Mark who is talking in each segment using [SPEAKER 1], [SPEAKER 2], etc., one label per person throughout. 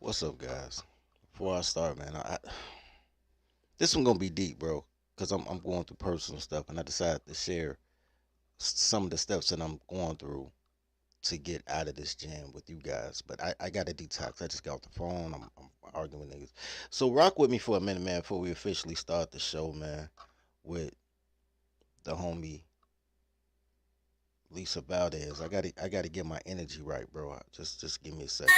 [SPEAKER 1] What's up, guys? Before I start, man, this one gonna be deep, bro, because I'm going through personal stuff, and I decided to share some of the steps that I'm going through to get out of this jam with you guys. But I got to detox. I just got off the phone. I'm arguing with niggas. So rock with me for a minute, man, before we officially start the show, man, with the homie Lisa Valdez. I gotta get my energy right, bro. Just give me a second.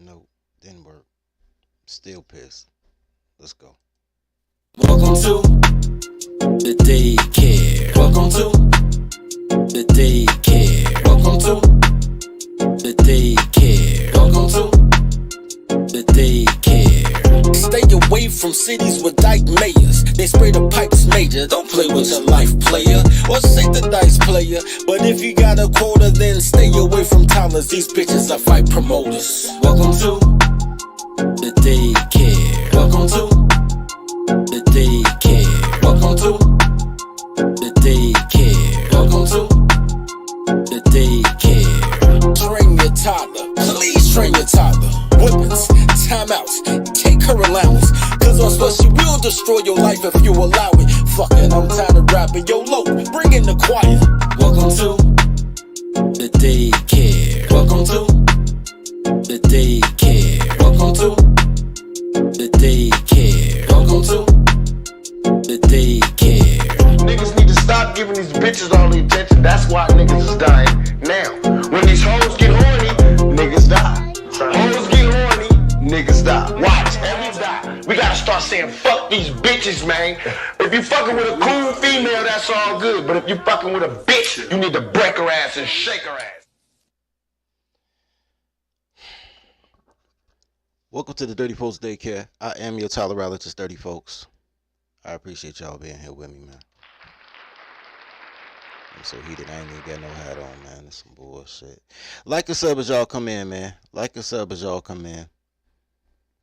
[SPEAKER 1] Nope, didn't work. Still pissed. Let's go.
[SPEAKER 2] Welcome to the daycare. Welcome to the daycare. Welcome to the daycare. Welcome to the daycare. Stay away from cities with dyke mayors. They spray the pipes major. Don't play with your life, player. Or say the dice player. But if you got a quarter, then stay away from towners. These bitches are fight promoters. Welcome to the daycare. Welcome to the daycare. Welcome to the daycare. Welcome to the daycare. Train your toddler. Please train your toddler. Whippings, timeouts, take her allowance. Cause on swear she will destroy your life if you allow it. Fuck it, I'm tired of rapping. Yo, low, bring in the choir. Welcome to the daycare. Welcome to the daycare. Welcome to the daycare.
[SPEAKER 3] saying fuck these bitches, man. If you fucking with a cool female, that's all good. But if you fucking with a bitch, you need to break her ass and shake her ass.
[SPEAKER 1] Welcome to the Dirty Folks Daycare. I am your tolerologist, Dirty Folks. I appreciate y'all being here with me, man. I'm so heated, I ain't even got no hat on, man. It's some bullshit. Like a sub as y'all come in, man. Like a sub as y'all come in.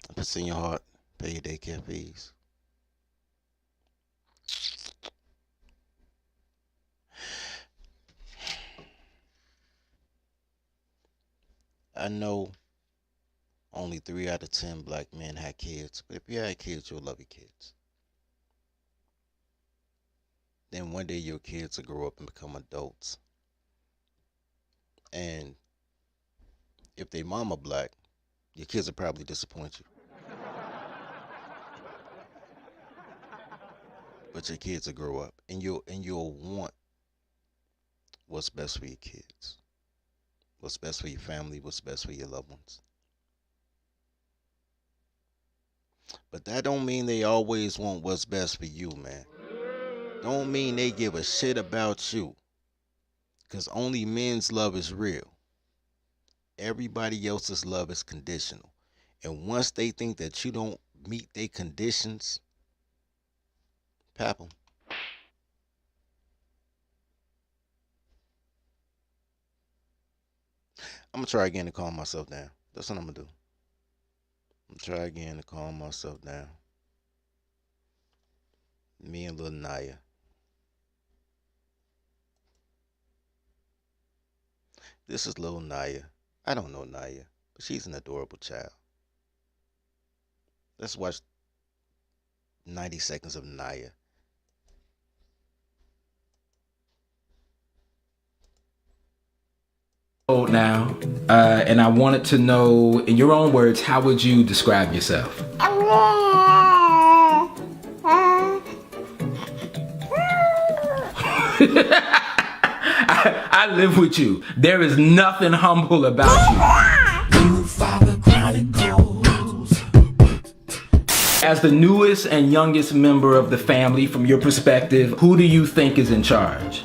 [SPEAKER 1] If it's in your heart, pay your daycare fees. I know only 3 out of 10 black men had kids, but if you had kids, you'll love your kids. Then one day your kids will grow up and become adults. And if they mama black, your kids will probably disappoint you. But your kids will grow up and you'll want what's best for your kids. What's best for your family, what's best for your loved ones. But that don't mean they always want what's best for you, man. Don't mean they give a shit about you. Because only men's love is real. Everybody else's love is conditional. And once they think that you don't meet their conditions, pap them. I'm going to try again to calm myself down. That's what I'm going to do. I'm going to try again to calm myself down. Me and little Naya. This is little Naya. I don't know Naya, but she's an adorable child. Let's watch 90 seconds of Naya.
[SPEAKER 4] Now, and I wanted to know, in your own words, how would you describe yourself? I live with you. There is nothing humble about you. You Father Chronicles. As the newest and youngest member of the family, from your perspective, who do you think is in charge?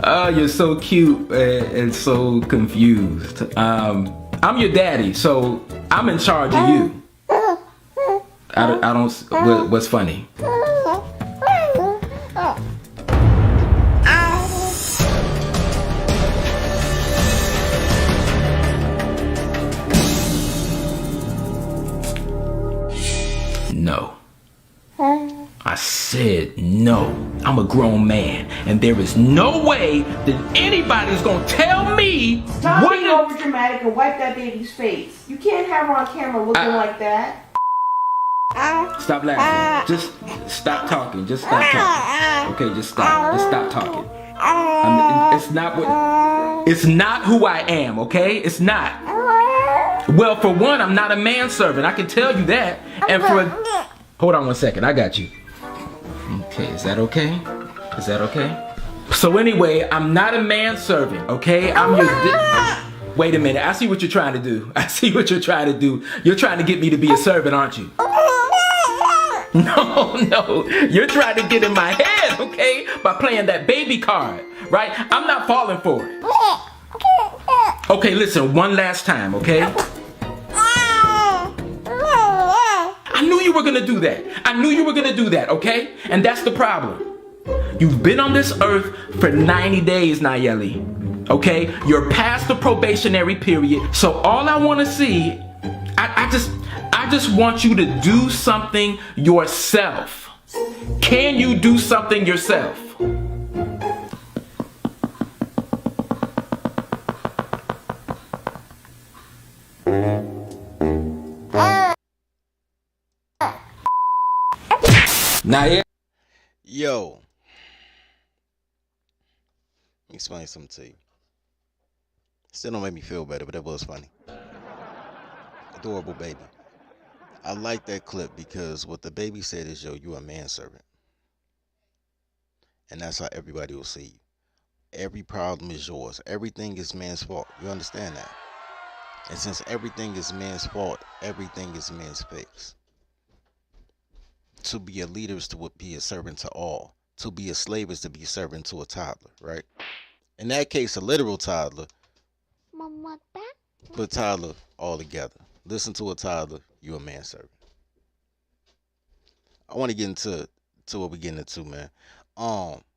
[SPEAKER 4] Oh, you're so cute and so confused. I'm your daddy, so I'm in charge of you. I don't. What's funny? No. I said no. I'm a grown man, and there is no way that anybody's gonna tell me
[SPEAKER 5] Stop being over dramatic and wipe that baby's face. You can't have her on camera looking like that.
[SPEAKER 4] Stop laughing. Just stop talking. Just stop talking. Okay, just stop. Just stop talking. It's not who I am, okay? It's not. Well, for one, I'm not a manservant. I can tell you that. And hold on one second. I got you. Okay, is that okay? Is that okay? So anyway, I'm not a manservant, okay? I'm your... Wait a minute. I see what you're trying to do. I see what you're trying to do. You're trying to get me to be a servant, aren't you? No. You're trying to get in my head, okay? By playing that baby card, right? I'm not falling for it. Okay, listen, one last time, okay? I knew you were gonna do that. I knew you were gonna do that, okay? And that's the problem. You've been on this earth for 90 days, Nayeli. Okay? You're past the probationary period. So all I wanna see, I just want you to do something yourself. Can you do something yourself? Naya.
[SPEAKER 1] Yo. Let me explain something to you. Still don't make me feel better, but it was funny. Adorable baby. I like that clip because what the baby said is, yo, you a manservant. And that's how everybody will see you. Every problem is yours. Everything is man's fault. You understand that? And since everything is man's fault, everything is man's fix. To be a leader is to be a servant to all. To be a slave is to be a servant to a toddler, right? In that case, a literal toddler, but toddler all together. Listen to a toddler, you a manservant. I want to get into what we're getting into, man.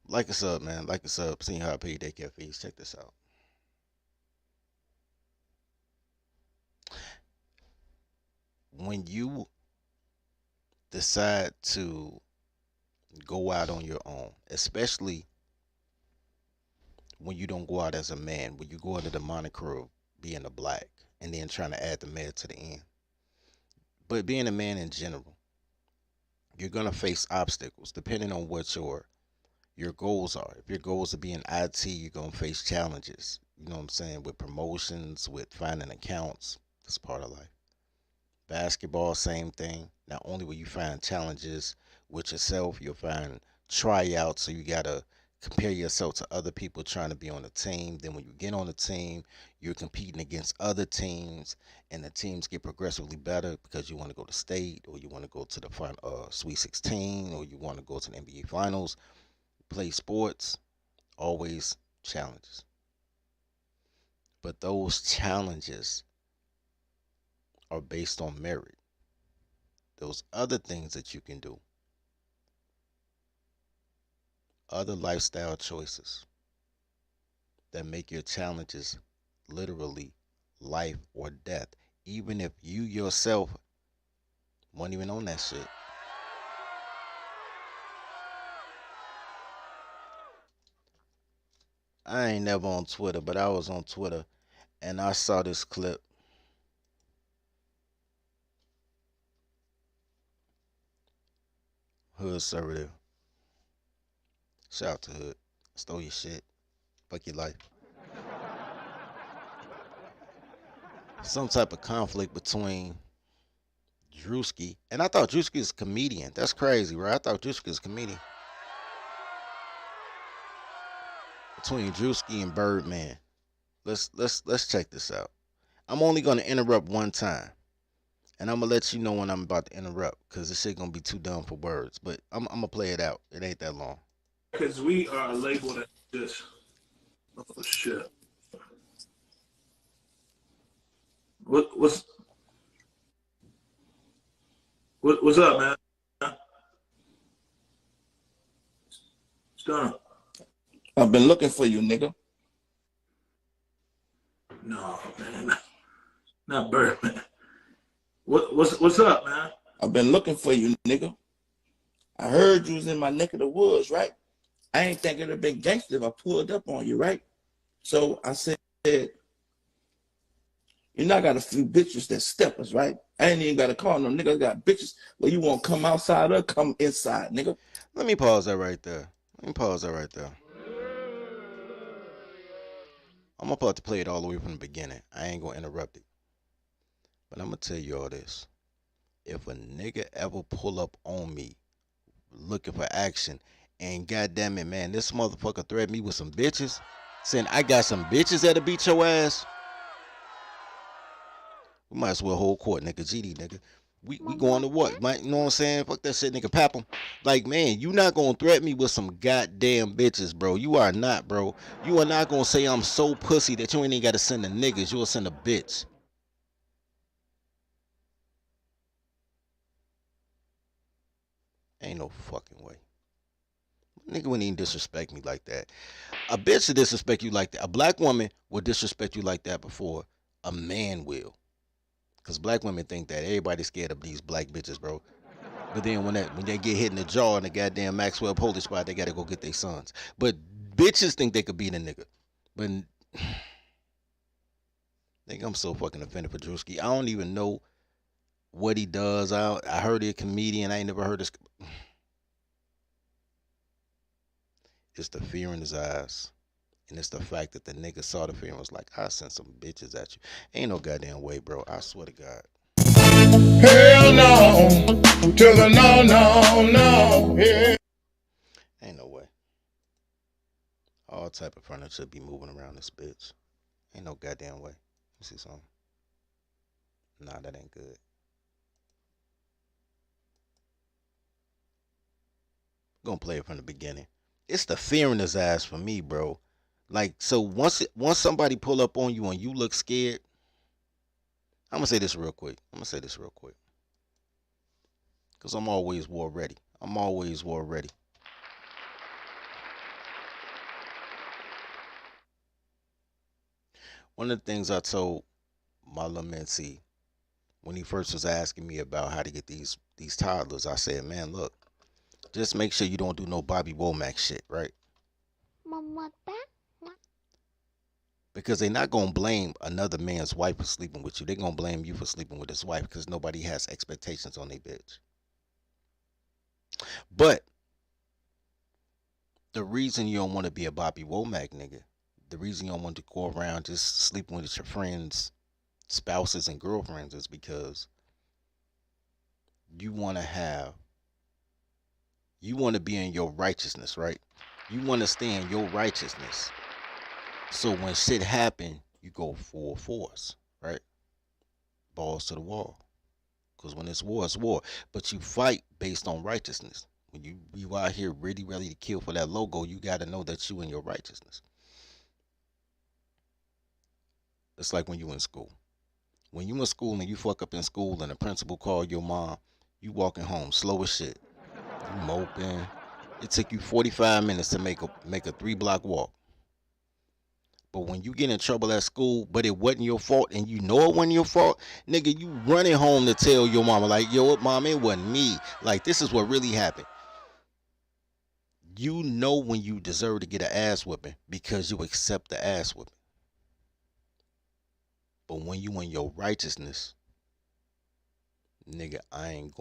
[SPEAKER 1] Like us up, man. Like us up. Seeing how I pay daycare fees. Check this out. When you decide to go out on your own, especially when you don't go out as a man, when you go under the moniker of being a black and then trying to add the man to the end. But being a man in general, you're gonna face obstacles depending on what your goals are. If your goals are being IT, you're gonna face challenges. You know what I'm saying? With promotions, with finding accounts. That's part of life. Basketball, same thing. Not only will you find challenges with yourself, you'll find tryouts. So you gotta compare yourself to other people trying to be on the team. Then when you get on the team, you're competing against other teams, and the teams get progressively better because you want to go to state, or you want to go to the Sweet 16, or you want to go to the NBA Finals. Play sports, always challenges. But those challenges are based on merit. Those other things that you can do, other lifestyle choices that make your challenges literally life or death, even if you yourself weren't even on that shit. I ain't never on Twitter, but I was on Twitter and I saw this clip. Hood conservative. Shout out to Hood. Stole your shit. Fuck your life. Some type of conflict between Drewski, and I thought Drewski was a comedian. That's crazy, right? I thought Drewski was a comedian. Between Drewski and Birdman. Let's check this out. I'm only gonna interrupt one time. And I'm gonna let you know when I'm about to interrupt, cause this shit gonna be too dumb for words. But I'm gonna play it out. It ain't that long.
[SPEAKER 6] Because we are labeled as this. Oh shit. What's up, man? What's going on?
[SPEAKER 7] I've been looking for you, nigga.
[SPEAKER 6] No, man. Not Birdman. What's up, man?
[SPEAKER 7] I've been looking for you, nigga. I heard you was in my neck of the woods, right? I ain't think it'd have been gangster if I pulled up on you, right? So I said, you know I got a few bitches that steppers, right? I ain't even got to call them niggas. I got bitches where you won't come outside or come inside, nigga.
[SPEAKER 1] Let me pause that right there. I'm about to play it all the way from the beginning. I ain't gonna interrupt it. But I'm gonna tell you all this. If a nigga ever pull up on me looking for action, and goddamn it, man, this motherfucker threatened me with some bitches, saying I got some bitches that'll beat your ass, we might as well hold court, nigga. GD, nigga. We going to what? You know what I'm saying? Fuck that shit, nigga. Pap 'em. Like, man, you not gonna threaten me with some goddamn bitches, bro. You are not, bro. You are not gonna say I'm so pussy that you ain't even gotta send the niggas. You'll send a bitch. Ain't no fucking way. Nigga wouldn't even disrespect me like that. A bitch would disrespect you like that. A black woman would disrespect you like that before a man will. Cause black women think that everybody's scared of these black bitches, bro. But then when they get hit in the jaw in the goddamn Maxwell police spot, they gotta go get their sons. But bitches think they could beat a nigga. But nigga, I'm so fucking offended for Drewski. I don't even know what he does. I heard he a comedian. I ain't never heard this. It's the fear in his eyes. And it's the fact that the nigga saw the fear and was like, I sent some bitches at you. Ain't no goddamn way, bro. I swear to God.
[SPEAKER 8] Hell no. To the no, no, no. Yeah.
[SPEAKER 1] Ain't no way. All type of furniture be moving around this bitch. Ain't no goddamn way. You see something? Nah, that ain't good. Gonna play it from the beginning. It's the fear in his ass for me, bro. Like, so once somebody pull up on you and you look scared, I'm gonna say this real quick. Cause I'm always war ready. One of the things I told my little mentee when he first was asking me about how to get these toddlers, I said, man, look, just make sure you don't do no Bobby Womack shit, right? Because they're not gonna blame another man's wife for sleeping with you. They're gonna blame you for sleeping with his wife because nobody has expectations on their bitch. But the reason you don't want to be a Bobby Womack nigga, the reason you don't want to go around just sleeping with your friends' spouses and girlfriends is because you want to be in your righteousness, right? You want to stay in your righteousness. So when shit happen, you go full force, right? Balls to the wall. Because when it's war. But you fight based on righteousness. When you out here really ready to kill for that logo, you got to know that you in your righteousness. It's like when you in school. When you in school and you fuck up in school and the principal called your mom, you walking home slow as shit. You moping. It took you 45 minutes to make a 3-block walk. But when you get in trouble at school, but it wasn't your fault, and you know it wasn't your fault, nigga, you running home to tell your mama, like, yo, mom, it wasn't me. Like, this is what really happened. You know when you deserve to get an ass whipping because you accept the ass whipping. But when you in your righteousness, nigga, I ain't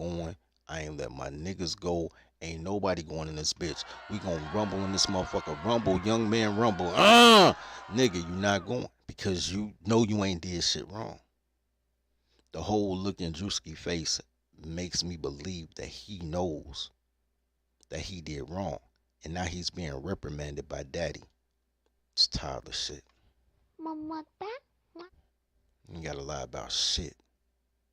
[SPEAKER 1] let my niggas go. Ain't nobody going in this bitch. We gonna rumble in this motherfucker. Rumble, young man, rumble. Nigga, you not going because you know you ain't did shit wrong. The whole look in Drewski face makes me believe that he knows that he did wrong. And now he's being reprimanded by daddy. It's toddler shit. You gotta lie about shit.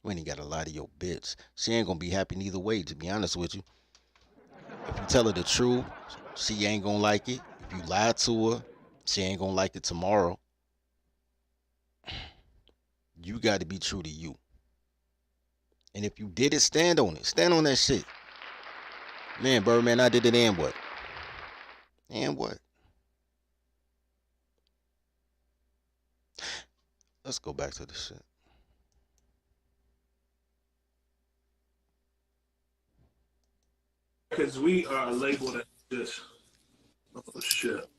[SPEAKER 1] You ain't gotta lie to your bitch. She ain't gonna be happy neither way, to be honest with you. If you tell her the truth, she ain't gonna like it. If you lie to her, she ain't gonna like it tomorrow. You gotta be true to you. And if you did it, stand on it. Stand on that shit. Man, Birdman, I did it, and what? And what? Let's go back to the shit.
[SPEAKER 6] Because we are labeled as this. Oh shit.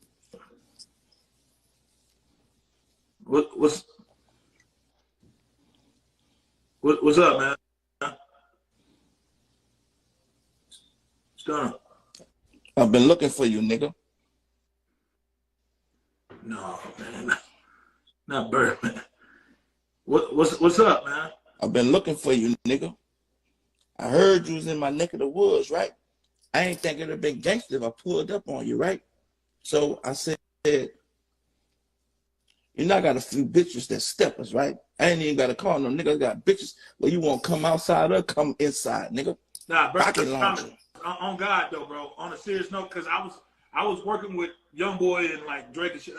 [SPEAKER 6] What's up, man? What's going on?
[SPEAKER 7] I've been looking for you, nigga.
[SPEAKER 6] No, man. Not Birdman. What's up, man?
[SPEAKER 7] I've been looking for you, nigga. I heard you was in my neck of the woods, right? I ain't think it'd have been gangster if I pulled up on you, right? So I said, you know I got a few bitches that steppers, right? I ain't even got to call them niggas. Got bitches where you won't come outside or come inside, nigga.
[SPEAKER 6] Nah, bro.
[SPEAKER 7] Laundry.
[SPEAKER 6] On God though, bro. On a serious note, because I was working with Young Boy and like Drake and shit.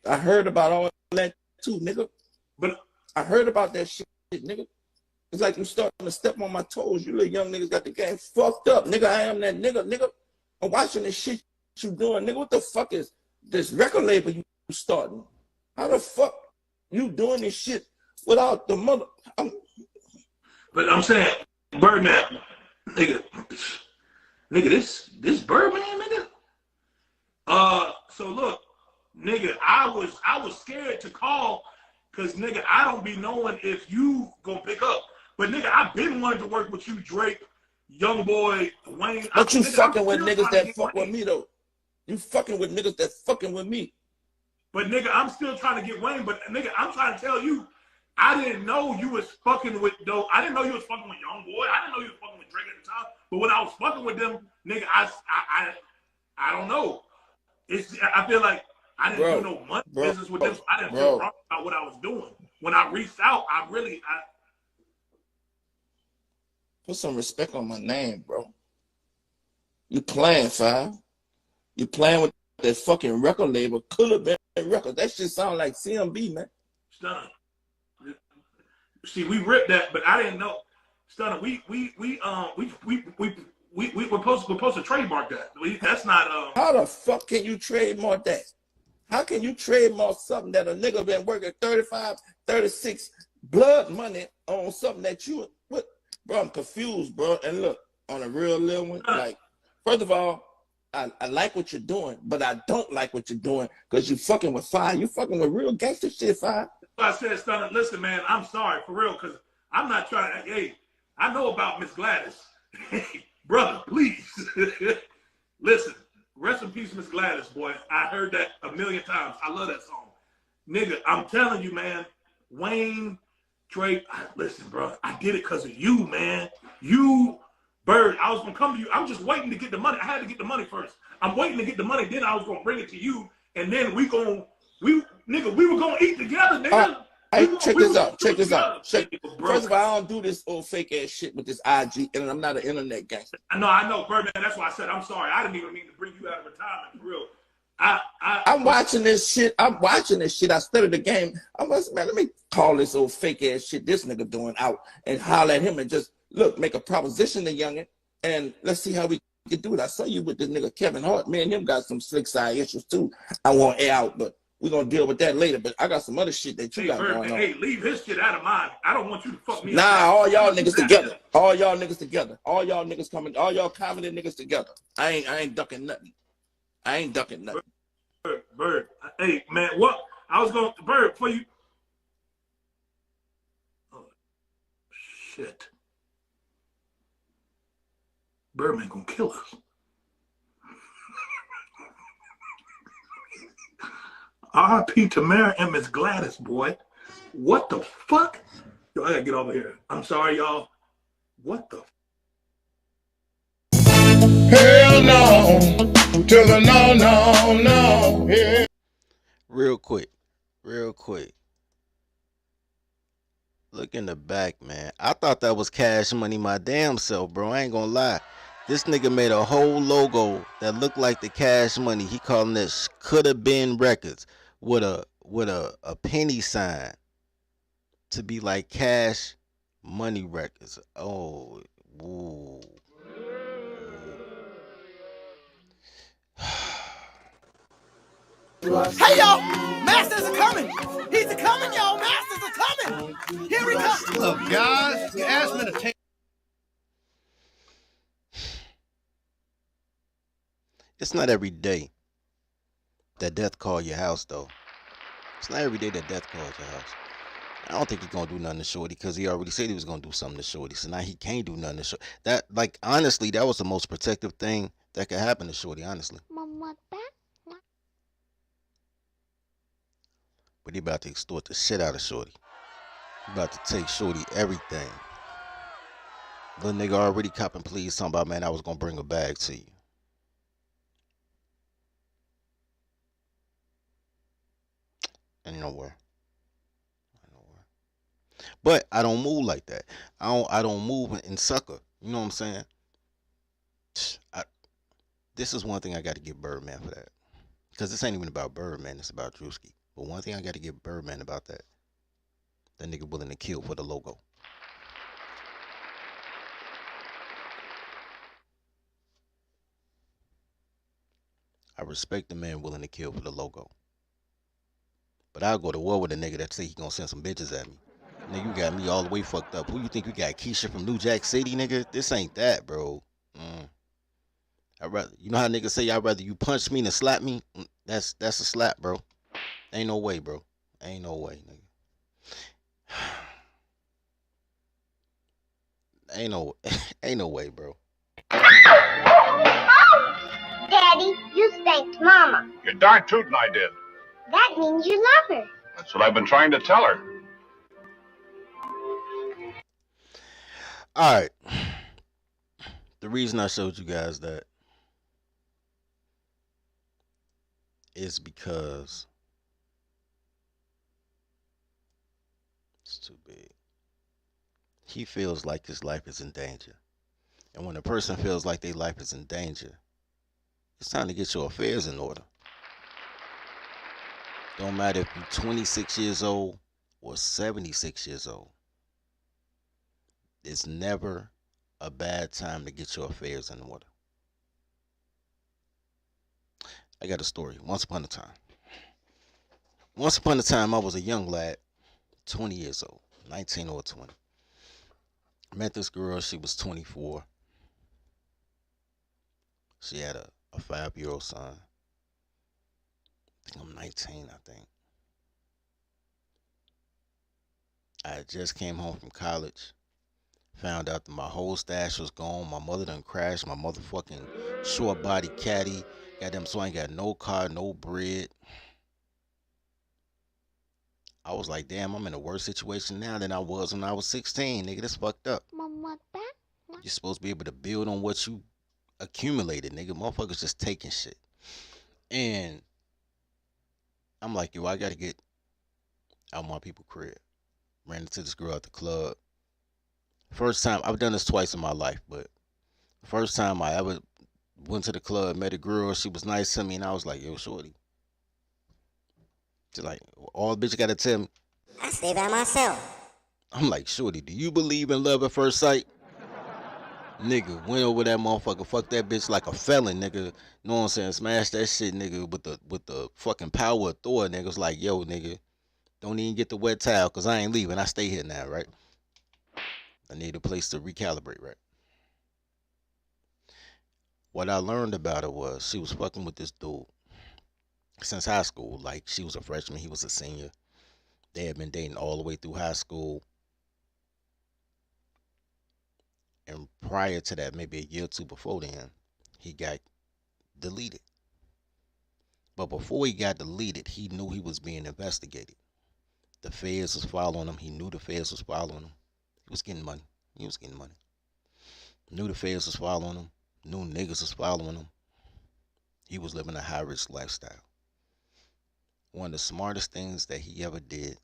[SPEAKER 7] I heard about all that too, nigga.
[SPEAKER 6] But
[SPEAKER 7] I heard about that shit, nigga. It's like you starting to step on my toes. You little young niggas got the game fucked up, nigga. I am that nigga. I'm watching this shit you doing, nigga. What the fuck is this record label you starting? How the fuck you doing this shit without the mother?
[SPEAKER 6] But I'm saying, Birdman, nigga, this Birdman, nigga. So look, nigga, I was scared to call because nigga, I don't be knowing if you gonna pick up. But nigga, I've been wanting to work with you, Drake, Young Boy, Wayne.
[SPEAKER 7] But you fucking with niggas that fuck with me though. You fucking with niggas that fucking with me.
[SPEAKER 6] But nigga, I'm still trying to get Wayne. But nigga, I'm trying to tell you, I didn't know you was fucking with though. I didn't know you was fucking with Young Boy. I didn't know you was fucking with Drake at the time. But when I was fucking with them, nigga, I don't know. I feel like I didn't do no money business with them. So I didn't feel wrong about what I was doing. When I reached out, I
[SPEAKER 7] put some respect on my name, bro. You playing, Five. You playing with that fucking record label. Could have been record. That shit sound like CMB, man.
[SPEAKER 6] Stunner. See, we ripped that, but I didn't know. Stunner, we're supposed to trademark that. That's not
[SPEAKER 7] How the fuck can you trademark that? How can you trademark something that a nigga been working 35, 36 blood money on something that you what? Bro, I'm confused, bro. And look, on a real little one, like, first of all, I like what you're doing, but I don't like what you're doing because you fucking with Fire. You fucking with real gangster shit, Fire.
[SPEAKER 6] I said, Stunner, listen, man, I'm sorry for real, because I'm not trying to, hey, I know about Miss Gladys. Hey, brother, please. Listen, rest in peace, Miss Gladys, boy. I heard that a million times. I love that song. Nigga, I'm telling you, man, Wayne, Drake, listen, bro, I did it because of you, man. You, Bird, I was going to come to you. I'm just waiting to get the money. I had to get the money first. I'm waiting to get the money, then I was going to bring it to you, and then we were gonna eat together, nigga.
[SPEAKER 7] Hey, check this out. First of all, I don't do this old fake ass shit with this IG, and I'm not an internet gangster.
[SPEAKER 6] I know, Birdman. That's why I said I'm sorry. I didn't even mean to bring you out of retirement for real.
[SPEAKER 7] I'm watching this shit. I studied the game. Man, let me call this old fake ass shit this nigga doing out and holler at him and just look, make a proposition to youngin, and let's see how we can do it. I saw you with this nigga Kevin Hart. Me and him got some slick side issues too. I won't air out, but we're gonna deal with that later. But I got some other shit that you got going on.
[SPEAKER 6] Hey, leave his shit out of mine. I don't want you to fuck me up.
[SPEAKER 7] Nah, all y'all niggas together. All y'all niggas together. All y'all niggas coming. All y'all comedy niggas together. I ain't ducking nothing.
[SPEAKER 6] Bird. Hey, man, what? I was going to, Bird, for you. Oh, shit. Birdman gonna kill us. R.I.P. Tamara and Miss Gladys, boy. What the fuck? Yo, I gotta get over here. I'm sorry, y'all. What the?
[SPEAKER 8] Hell no. To the no. Yeah.
[SPEAKER 1] Real quick. Look in the back, man. I thought that was Cash Money my damn self, bro. I ain't gonna lie. This nigga made a whole logo that looked like the Cash Money. He calling this Coulda Been Records with a penny sign to be like Cash Money Records. Oh, woo.
[SPEAKER 9] Hey y'all, Masters are coming. He's a coming, y'all. Masters are coming. Here we come.
[SPEAKER 10] Look, guys, you asked me to take.
[SPEAKER 1] It's not every day that death call your house, though. It's not every day that death calls your house. I don't think he's gonna do nothing to Shorty because he already said he was gonna do something to Shorty. So now he can't do nothing to Shorty. That, like, honestly, that was the most protective thing that could happen to Shorty, honestly. But he about to extort the shit out of Shorty. He about to take Shorty everything. Little nigga already copping pleas talking about, man, I was gonna bring a bag to you. Ain't nowhere. But I don't move like that. I don't move in sucker. You know what I'm saying? This is one thing I got to give Birdman for that. Because this ain't even about Birdman, it's about Drewski. But one thing I got to give Birdman about that. That nigga willing to kill for the logo. I respect the man willing to kill for the logo. But I'll go to war with a nigga that say he gonna send some bitches at me. Nigga, you got me all the way fucked up. Who you think you got? Keisha from New Jack City, nigga? This ain't that, bro. I'd rather, you know how niggas say I'd rather you punch me than slap me? That's a slap, bro. Ain't no way, bro. Ain't no way, nigga. Ain't no way, bro.
[SPEAKER 11] Daddy, you spanked Mama.
[SPEAKER 12] You're darn tootin' I did.
[SPEAKER 11] That means you love her.
[SPEAKER 12] That's what I've been trying to tell her.
[SPEAKER 1] All right. The reason I showed you guys that is because it's too big. He feels like his life is in danger. And when a person feels like their life is in danger, it's time to get your affairs in order. Don't matter if you're 26 years old or 76 years old. It's never a bad time to get your affairs in order. I got a story. Once upon a time, I was a young lad, 20 years old, 19 or 20. Met this girl, she was 24. She had a 5-year-old son. I think I'm 19, I think. I just came home from college. Found out that my whole stash was gone. My mother done crashed my motherfucking short body caddy. Goddamn, so I ain't got no car, no bread. I was like, damn, I'm in a worse situation now than I was when I was 16. Nigga, that's fucked up. You're supposed to be able to build on what you accumulated, nigga. Motherfuckers just taking shit. And I'm like, yo, I gotta get out my people's crib. Ran into this girl at the club. First time, I've done this twice in my life, but first time I ever went to the club, met a girl, she was nice to me, and I was like, yo, shorty. She's like, all the bitch gotta tell me,
[SPEAKER 13] I stay by myself.
[SPEAKER 1] I'm like, shorty, do you believe in love at first sight? Nigga, went over that motherfucker, fuck that bitch like a felon, nigga. Know what I'm saying? Smash that shit, nigga, with the fucking power of Thor, nigga. Was like, yo, nigga, don't even get the wet towel, cause I ain't leaving. I stay here now, right? I need a place to recalibrate, right? What I learned about her was she was fucking with this dude since high school. Like, she was a freshman, he was a senior. They had been dating all the way through high school. And prior to that, maybe a year or two before then, he got deleted. But before he got deleted, he knew he was being investigated. The feds was following him. He knew the feds was following him. He was getting money. Knew the feds was following him. Knew niggas was following him. He was living a high-risk lifestyle. One of the smartest things that he ever did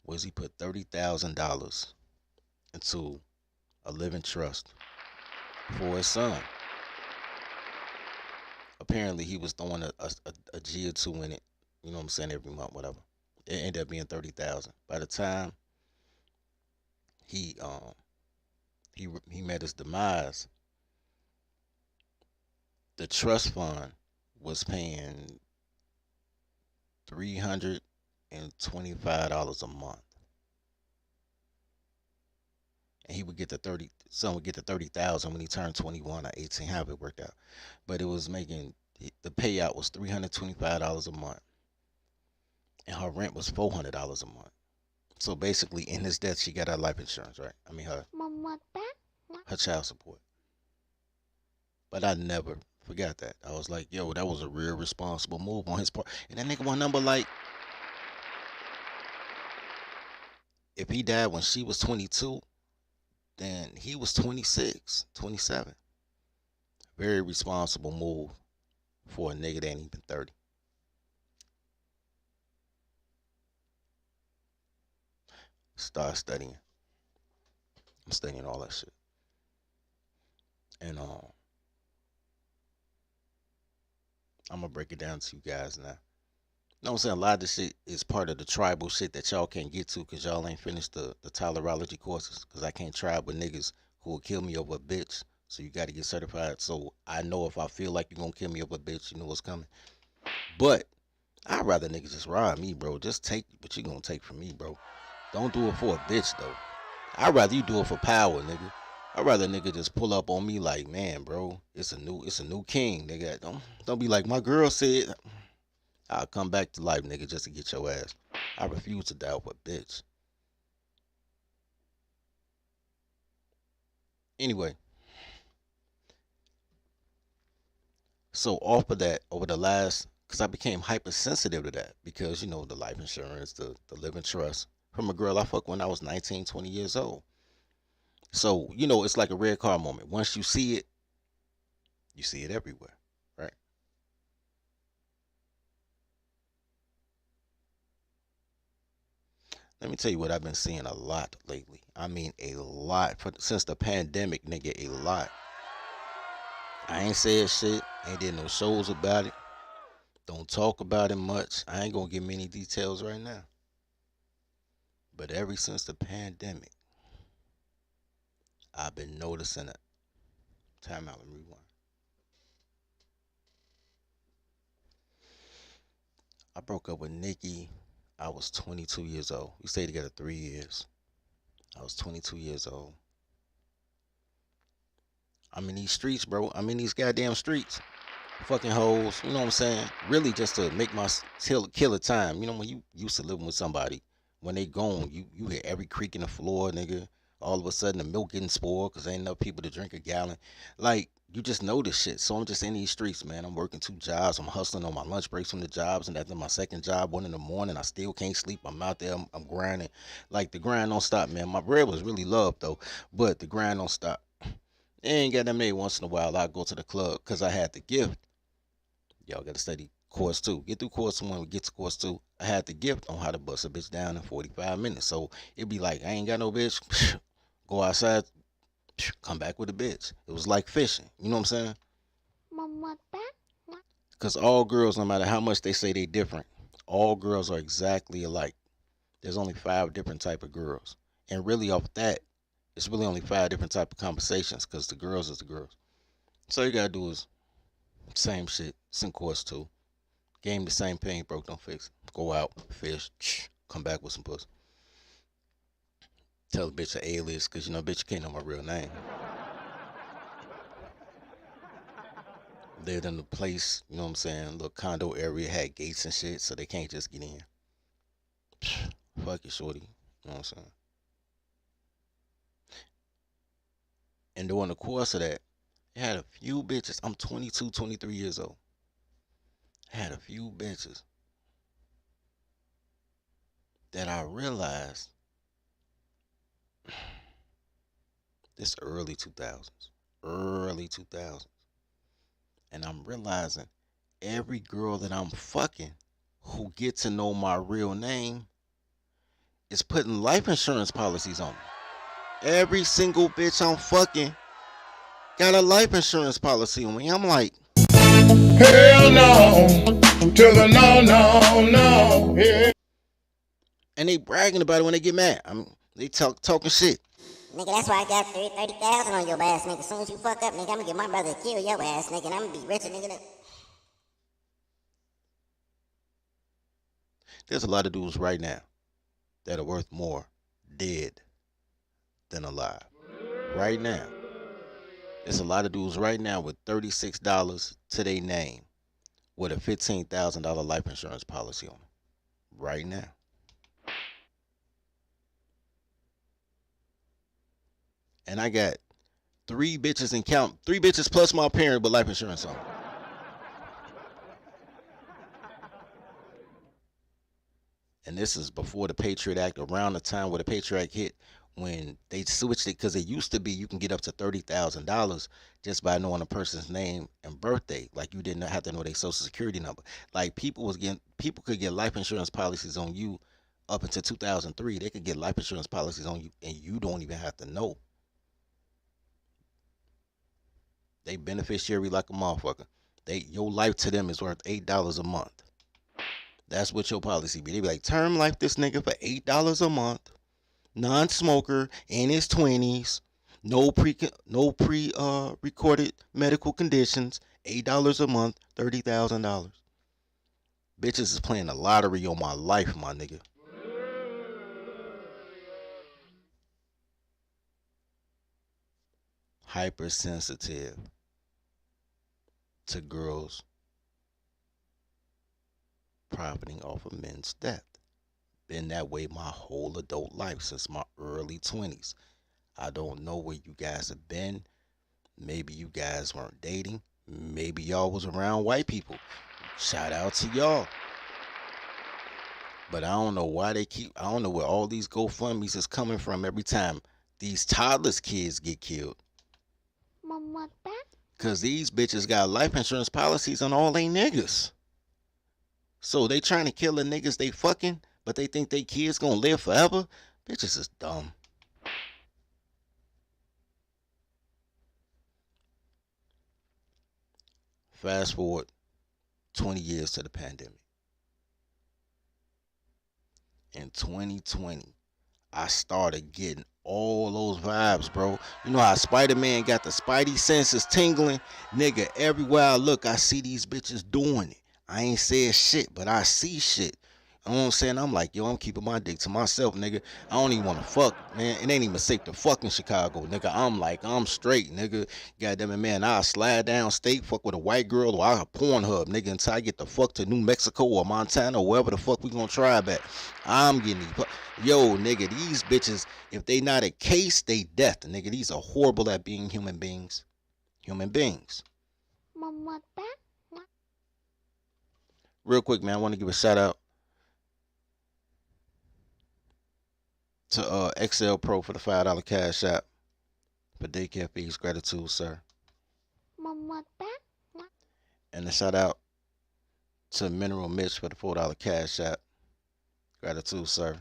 [SPEAKER 1] was he put $30,000 into a living trust for his son. Apparently, he was throwing a G or two in it. You know what I'm saying? Every month, whatever. It ended up being $30,000. By the time he met his demise, the trust fund was paying $325 a month. And he would get son would get the 30,000 when he turned 21 or 18, however it worked out. But it was making, the payout was $325 a month. And her rent was $400 a month. So basically, in his death, she got her life insurance, right? I mean, her child support. But I never forgot that. I was like, yo, that was a real responsible move on his part. And that nigga want number like, if he died when she was 22, then he was 26, 27. Very responsible move for a nigga that ain't even 30. Start studying. I'm studying all that shit. And I'm gonna break it down to you guys now. You know what I'm saying? A lot of this shit is part of the tribal shit that y'all can't get to because y'all ain't finished the tolerology courses. Because I can't tribe with niggas who will kill me over a bitch. So you got to get certified. So I know if I feel like you're going to kill me over a bitch, you know what's coming. But I'd rather niggas just rob me, bro. Just take what you going to take from me, bro. Don't do it for a bitch, though. I'd rather you do it for power, nigga. I'd rather nigga just pull up on me like, man, bro, it's a new king, nigga. Don't be like, my girl said. I'll come back to life, nigga, just to get your ass. I refuse to die with a bitch. Anyway. So off of that, over the last, because I became hypersensitive to that. Because, you know, the life insurance, the living trust. From a girl I fucked when I was 19, 20 years old. So, you know, it's like a red car moment. Once you see it everywhere, right? Let me tell you what I've been seeing a lot lately. I mean, a lot. Since the pandemic, nigga, a lot. I ain't said shit. Ain't did no shows about it. Don't talk about it much. I ain't gonna give many details right now. But ever since the pandemic, I've been noticing it. Time out, let me rewind. I broke up with Nikki. I was 22 years old. We stayed together 3 years. I was 22 years old. I'm in these streets, bro. I'm in these goddamn streets. Fucking hoes, you know what I'm saying? Really just to make my kill a time. You know, when you used to living with somebody, when they gone, you hear every creak in the floor, nigga. All of a sudden the milk getting spoiled because ain't enough people to drink a gallon. Like, you just know this shit. So I'm just in these streets, man. I'm working 2 jobs. I'm hustling on my lunch breaks from the jobs. And after my second job, 1 in the morning, I still can't sleep. I'm out there. I'm grinding. Like, the grind don't stop, man. My bread was really loved, though. But the grind don't stop. It ain't got that many. Once in a while, I go to the club because I had the gift. Y'all got to study course 2. Get through course 1. We get to course 2. I had the gift on how to bust a bitch down in 45 minutes. So it'd be like, I ain't got no bitch. Go outside. Come back with a bitch. It was like fishing. You know what I'm saying? Because all girls, no matter how much they say they different, all girls are exactly alike. There's only 5 different type of girls. And really off that, it's really only 5 different type of conversations because the girls is the girls. So all you got to do is same shit. It's in course 2. Game the same pain, broke, don't fix it. Go out, fish, come back with some pussy. Tell the bitch an alias, because you know, bitch, you can't know my real name. Lived in the place, you know what I'm saying, little condo area, had gates and shit, so they can't just get in. Fuck you, shorty. You know what I'm saying? And during the course of that, I had a few bitches. I'm 22, 23 years old. I had a few bitches that I realized this early 2000s. And I'm realizing every girl that I'm fucking who get to know my real name is putting life insurance policies on me. Every single bitch I'm fucking got a life insurance policy on me. I'm like,
[SPEAKER 8] hell no, to the no, yeah.
[SPEAKER 1] And they bragging about it when they get mad. They talking shit.
[SPEAKER 13] Nigga, that's why I got 30,000 on your ass, nigga. As soon as you fuck up, nigga, I'm gonna get my brother to kill your ass, nigga, and I'm gonna be richer, nigga.
[SPEAKER 1] There's a lot of dudes right now that are worth more dead than alive. Right now. There's a lot of dudes right now with $36 to their name with a $15,000 life insurance policy on them. Right now. And I got 3 bitches and count. 3 bitches plus my parent with life insurance on them. And this is before the Patriot Act, around the time where the Patriot Act hit, when they switched it, because it used to be you can get up to $30,000 just by knowing a person's name and birthday. Like, you didn't have to know their social security number. Like, people could get life insurance policies on you up until 2003. They could get life insurance policies on you and you don't even have to know. They beneficiary like a motherfucker. Your life to them is worth $8 a month. That's what your policy be. They be like, term life this nigga for $8 a month. Non-smoker, in his 20s, no recorded medical conditions, $8 a month, $30,000. Bitches is playing the lottery on my life, my nigga. Hypersensitive to girls profiting off of men's death. Been that way my whole adult life, since my early 20s. I don't know where you guys have been. Maybe you guys weren't dating. Maybe y'all was around white people. Shout out to y'all. But I don't know why I don't know where all these GoFundMes is coming from every time these toddlers kids get killed. Because these bitches got life insurance policies on all they niggas. So they trying to kill the niggas they fucking, but they think they kids gonna live forever. Bitches is dumb. Fast forward 20 years to the pandemic. In 2020, I started getting all those vibes, bro. You know how Spider-Man got the spidey senses tingling? Nigga, everywhere I look, I see these bitches doing it. I ain't said shit, but I see shit. You know what I'm saying? I'm like, yo, I'm keeping my dick to myself, nigga. I don't even want to fuck, man. It ain't even safe to fuck in Chicago, nigga. I'm like, I'm straight, nigga. Goddamn it, man. I'll slide down state, fuck with a white girl, or I'll Pornhub, nigga, until I get the fuck to New Mexico or Montana or wherever the fuck we gonna try at. I'm getting these. Yo, nigga, these bitches, if they not a case, they death, nigga. These are horrible at being human beings. Human beings. Real quick, man, I want to give a shout out to XL Pro for the $5 cash app for daycare fees. Gratitude, sir. And a shout out to Mineral Mitch for the $4 cash app. Gratitude, sir.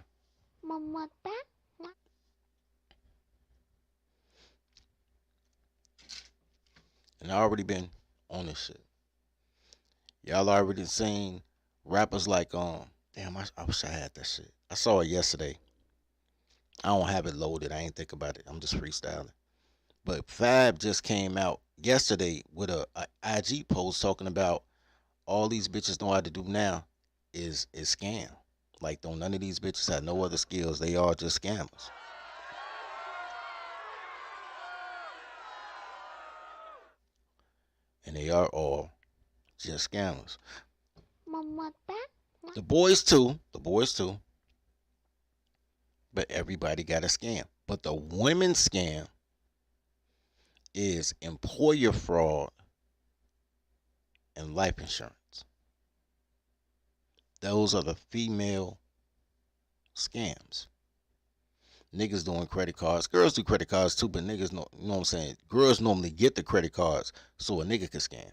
[SPEAKER 1] And I already been on this shit. Y'all already seen rappers like damn, I wish I had that shit. I saw it yesterday. I don't have it loaded. I ain't think about it. I'm just freestyling. But Fab just came out yesterday with a IG post talking about all these bitches know how to do now is scam. Like, don't none of these bitches have no other skills. They are just scammers. And they are all just scammers. The boys too. But everybody got a scam. But the women scam is employer fraud and life insurance. Those are the female scams. Niggas doing credit cards. Girls do credit cards too, but niggas know, you know what I'm saying? Girls normally get the credit cards so a nigga can scam.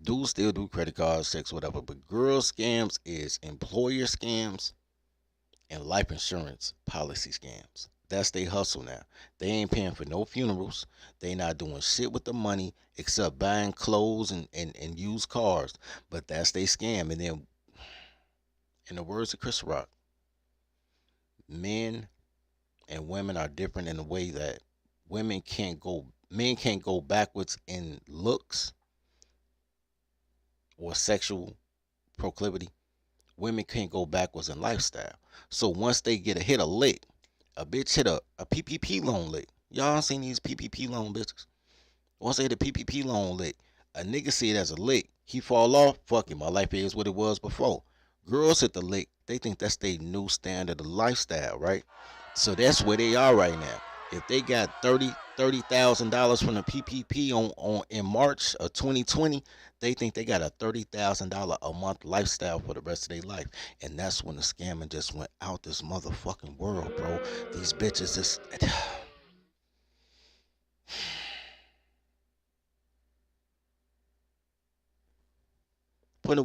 [SPEAKER 1] Dudes still do credit cards, sex, whatever. But girl scams is employer scams and life insurance policy scams. That's their hustle now. They ain't paying for no funerals. They not doing shit with the money except buying clothes and used cars. But that's their scam. And then, in the words of Chris Rock, men and women are different in the way that men can't go backwards in looks or sexual proclivity. Women can't go backwards in lifestyle. So once they hit a lick, a bitch hit a PPP loan lick. Y'all seen these PPP loan bitches? Once they hit a PPP loan lick, a nigga see it as a lick. He fall off, fuck it, my life is what it was before. Girls hit the lick, they think that's their new standard of lifestyle, right? So that's where they are right now. If they got $30,000 from the PPP on in March of 2020, they think they got a $30,000 a month lifestyle for the rest of their life. And that's when the scamming just went out this motherfucking world, bro. These bitches just... Put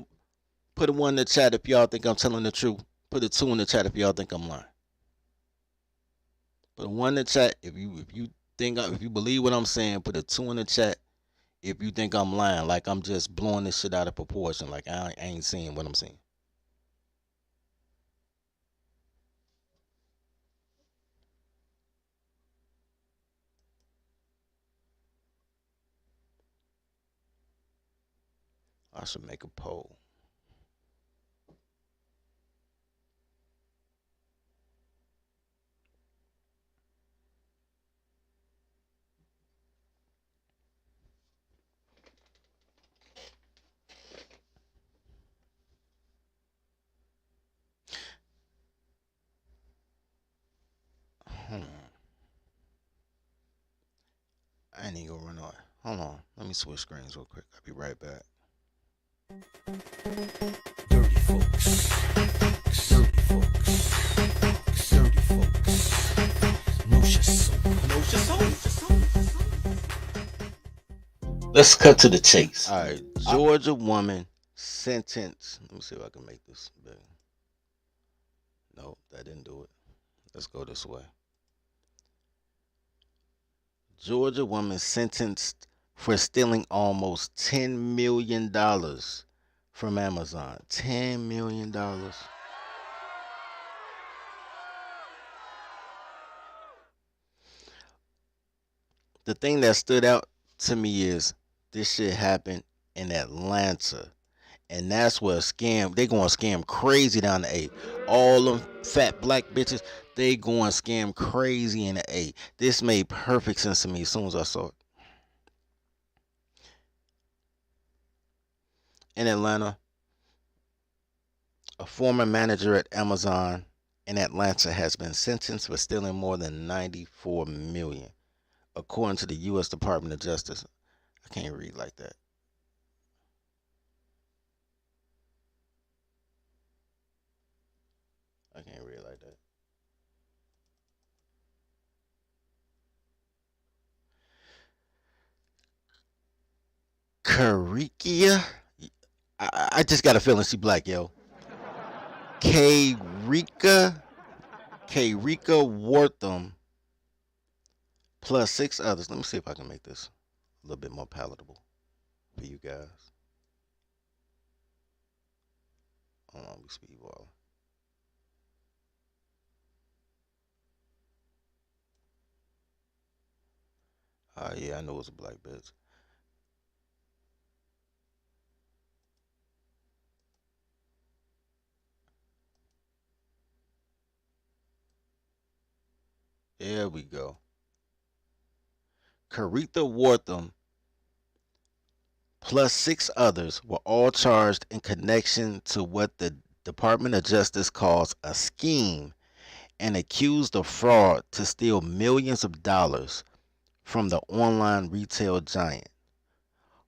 [SPEAKER 1] a 1 in the chat if y'all think I'm telling the truth. Put a 2 in the chat if y'all think I'm lying. Put a 1 in the chat if you believe what I'm saying. Put a 2 in the chat if you think I'm lying, like I'm just blowing this shit out of proportion, like I ain't seeing what I'm seeing. I should make a poll. I ain't gonna run on. Hold on. Let me switch screens real quick. I'll be right back.
[SPEAKER 2] Dirty folks. Dirty folks. Dirty folks. No
[SPEAKER 1] Let's cut to the chase. All right. Georgia woman sentenced. Let me see if I can make this big. Nope, that didn't do it. Let's go this way. Georgia woman sentenced for stealing almost $10 million from Amazon. $10 million. The thing that stood out to me is this shit happened in Atlanta. And that's where they going to scam crazy down the A. All them fat black bitches, they going to scam crazy in the A. This made perfect sense to me as soon as I saw it. In Atlanta, a former manager at Amazon in Atlanta has been sentenced for stealing more than $94 million, according to the U.S. Department of Justice. I can't read like that. I can't read like that. Karikia? I just got a feeling she black, yo. K-Rika Wortham plus 6 others. Let me see if I can make this a little bit more palatable for you guys. Hold on, we speed ball. Yeah, I know it's a black bitch. There we go. Caretha Wortham plus 6 others were all charged in connection to what the Department of Justice calls a scheme and accused of fraud to steal millions of dollars from the online retail giant.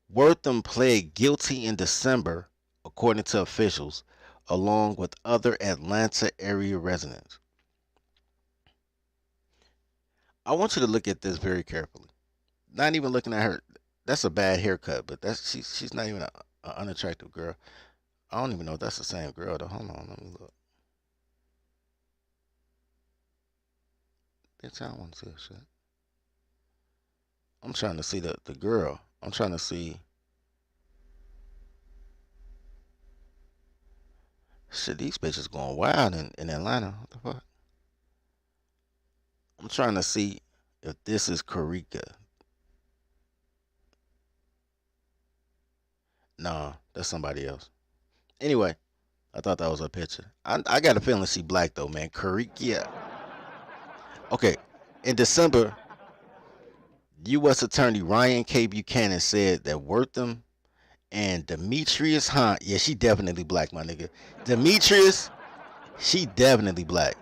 [SPEAKER 1] Wortham pled guilty in December, according to officials, along with other Atlanta area residents. I want you to look at this very carefully. Not even looking at her. That's a bad haircut, but she's not even an unattractive girl. I don't even know if that's the same girl though. Hold on, let me look. Bitch, I don't want to see that shit. I'm trying to see the girl. I'm trying to see. Shit, these bitches going wild in Atlanta. What the fuck? I'm trying to see if this is Karika. Nah, that's somebody else. Anyway, I thought that was a picture. I got a feeling she black though, man. Karika. Okay, in December, U.S. Attorney Ryan K. Buchanan said that Wortham and Demetrius Hines, yeah, she definitely black, my nigga. Demetrius, she definitely black.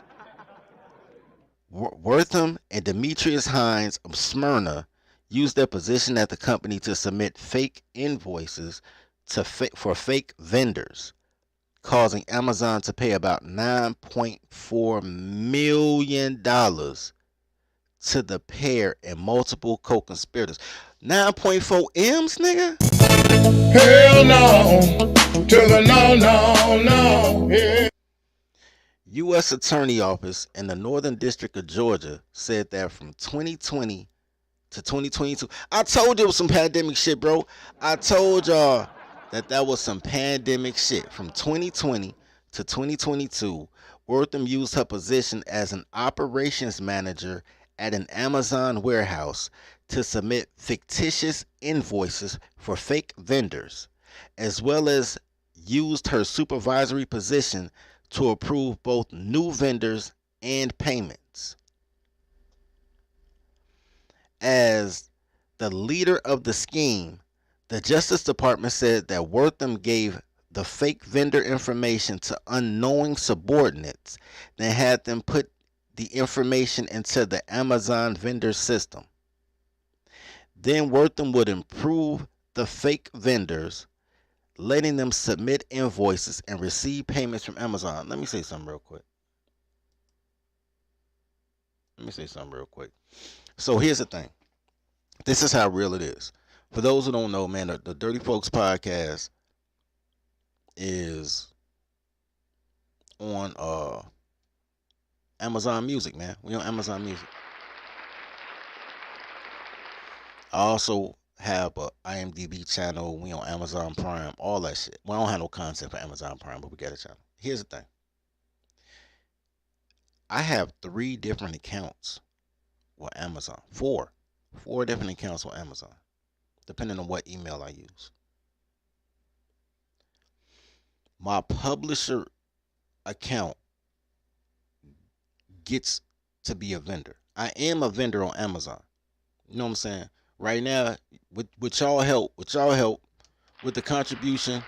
[SPEAKER 1] Wortham and Demetrius Hines of Smyrna used their position at the company to submit fake invoices for fake vendors, causing Amazon to pay about $9.4 million to the pair and multiple co-conspirators. 9.4 M's, nigga?
[SPEAKER 8] Hell no. To the no. Yeah.
[SPEAKER 1] U.S. Attorney Office in the Northern District of Georgia said that from 2020 to 2022, I told you it was some pandemic shit, bro. I told y'all that was some pandemic shit. From 2020 to 2022, Wortham used her position as an operations manager at an Amazon warehouse to submit fictitious invoices for fake vendors, as well as used her supervisory position to approve both new vendors and payments. As the leader of the scheme, the Justice Department said that Wortham gave the fake vendor information to unknowing subordinates, then had them put the information into the Amazon vendor system. Then Wortham would approve the fake vendors, letting them submit invoices and receive payments from Amazon. Let me say something real quick. So here's the thing. This is how real it is. For those who don't know, man, the Dirty Folks podcast is on Amazon Music, man. We on Amazon Music. I also have a IMDb channel. We on Amazon Prime, all that shit. We don't have no content for Amazon Prime, but we got a channel. Here's the thing. I have 3 different accounts with Amazon. Four different accounts with Amazon, depending on what email I use. My publisher account gets to be a vendor. I am a vendor on Amazon. You know what I'm saying? Right now, with y'all help, with the contribution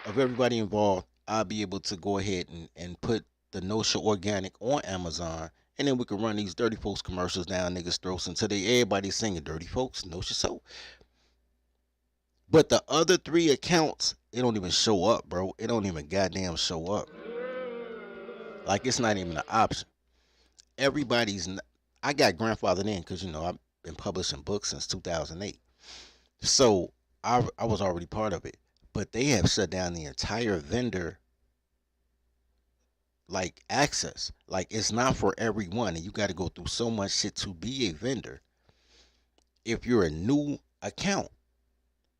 [SPEAKER 1] of everybody involved, I'll be able to go ahead and put the No Show Organic on Amazon, and then we can run these Dirty Folks commercials down niggas' throats until everybody's singing Dirty Folks, No Show. But the other 3 accounts, it don't even show up, bro. It don't even goddamn show up. Like, it's not even an option. I got grandfathered in because, you know, I've been publishing books since 2008. So I was already part of it. But they have shut down the entire vendor, like, access. Like, it's not for everyone, and you got to go through so much shit to be a vendor if you're a new account.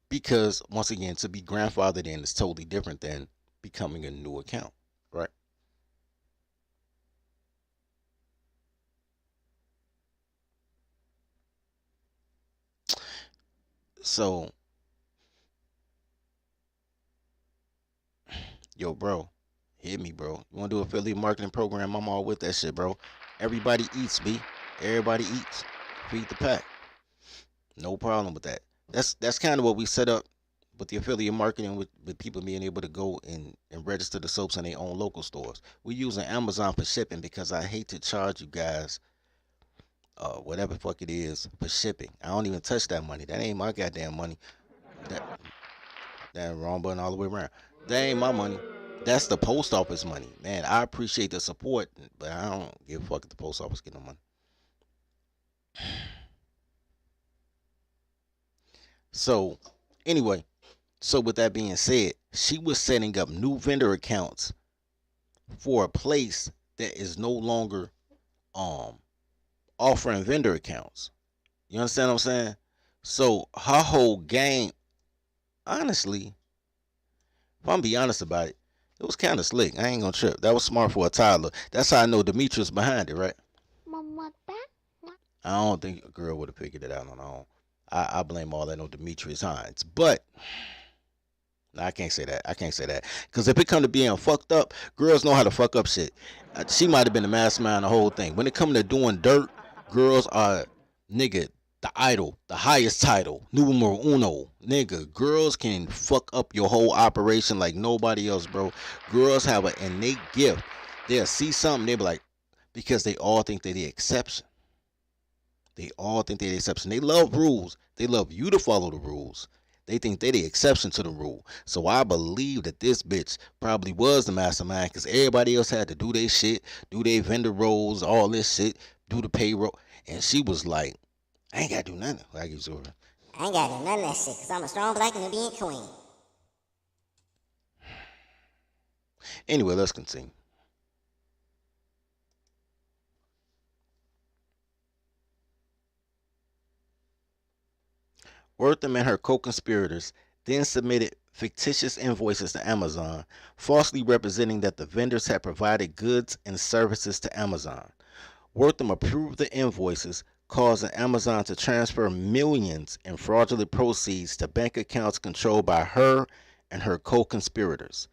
[SPEAKER 1] Because, once again, to be grandfathered in is totally different than becoming a new account, right? So, yo, bro, hit me, bro. You want to do affiliate marketing program? I'm all with that shit, bro. Everybody eats, B. Everybody eats. Feed the pack. No problem with that. That's kind of what we set up with the affiliate marketing, with people being able to go and register the soaps in their own local stores. We're using Amazon for shipping because I hate to charge you guys whatever the fuck it is for shipping. I don't even touch that money. That ain't my goddamn money. That wrong button all the way around. That ain't my money. That's the post office money. Man, I appreciate the support, but I don't give a fuck if the post office get no money. So, anyway, with that being said, she was setting up new vendor accounts for a place that is no longer offering vendor accounts. You understand what I'm saying? So her whole game, honestly, if I'm be honest about it, it was kind of slick. I ain't gonna trip. That was smart for a toddler. That's how I know Demetrius behind it, right? I don't think a girl would have figured it out on her own. I blame all that on Demetrius Hines. But I can't say that. Because if it come to being fucked up, girls know how to fuck up shit. She might have been the mastermind of the whole thing. When it come to doing dirt, girls are, nigga, the idol, the highest title, numero uno. Nigga, girls can fuck up your whole operation like nobody else, bro. Girls have an innate gift. They'll see something, they'll be like, because they all think they're the exception. They love rules. They love you to follow the rules. They think they're the exception to the rule. So I believe that this bitch probably was the mastermind because everybody else had to do their shit, do their vendor roles, all this shit, do the payroll. And she was like, I ain't got to do nothing.
[SPEAKER 13] I ain't got to do none of that shit because I'm a strong black Nubian queen.
[SPEAKER 1] Anyway, let's continue. Wortham and her co-conspirators then submitted fictitious invoices to Amazon, falsely representing that the vendors had provided goods and services to Amazon. Wortham approved the invoices, causing Amazon to transfer millions in fraudulent proceeds to bank accounts controlled by her and her co-conspirators.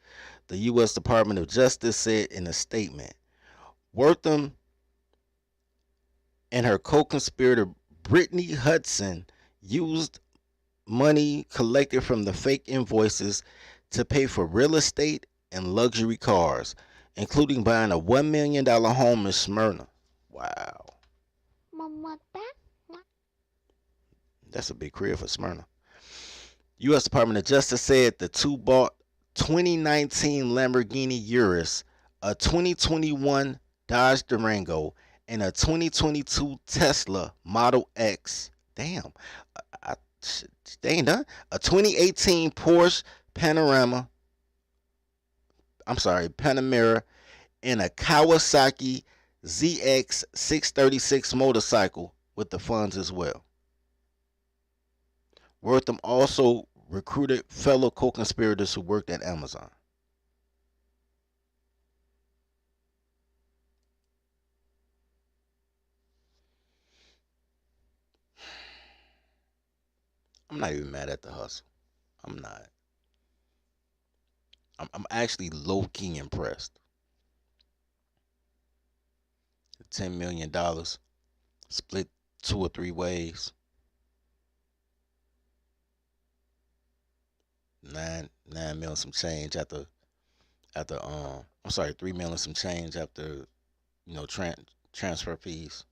[SPEAKER 1] The U.S. Department of Justice said in a statement, Wortham and her co-conspirator Brittany Hudson used money collected from the fake invoices to pay for real estate and luxury cars, including buying a $1 million home in Smyrna. Wow. That's a big crib for Smyrna. U.S. Department of Justice said the two bought 2019 Lamborghini Urus, a 2021 Dodge Durango, and a 2022 Tesla Model X. Damn. They ain't done. A 2018 Porsche Panamera, and a Kawasaki ZX 636 motorcycle with the funds as well. Wortham also recruited fellow co-conspirators who worked at Amazon. I'm not even mad at the hustle. I'm not. I'm actually low-key impressed. $10 million split 2 or 3 ways. 9 million some change after I'm sorry, 3 million some change after, you know, transfer fees.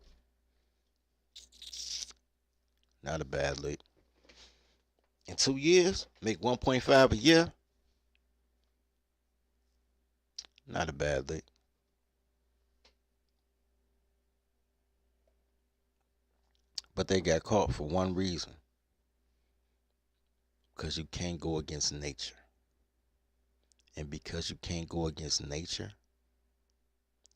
[SPEAKER 1] Not a bad lick. In 2 years, make 1.5 a year. Not a bad lick. But they got caught for one reason. Because you can't go against nature. And because you can't go against nature,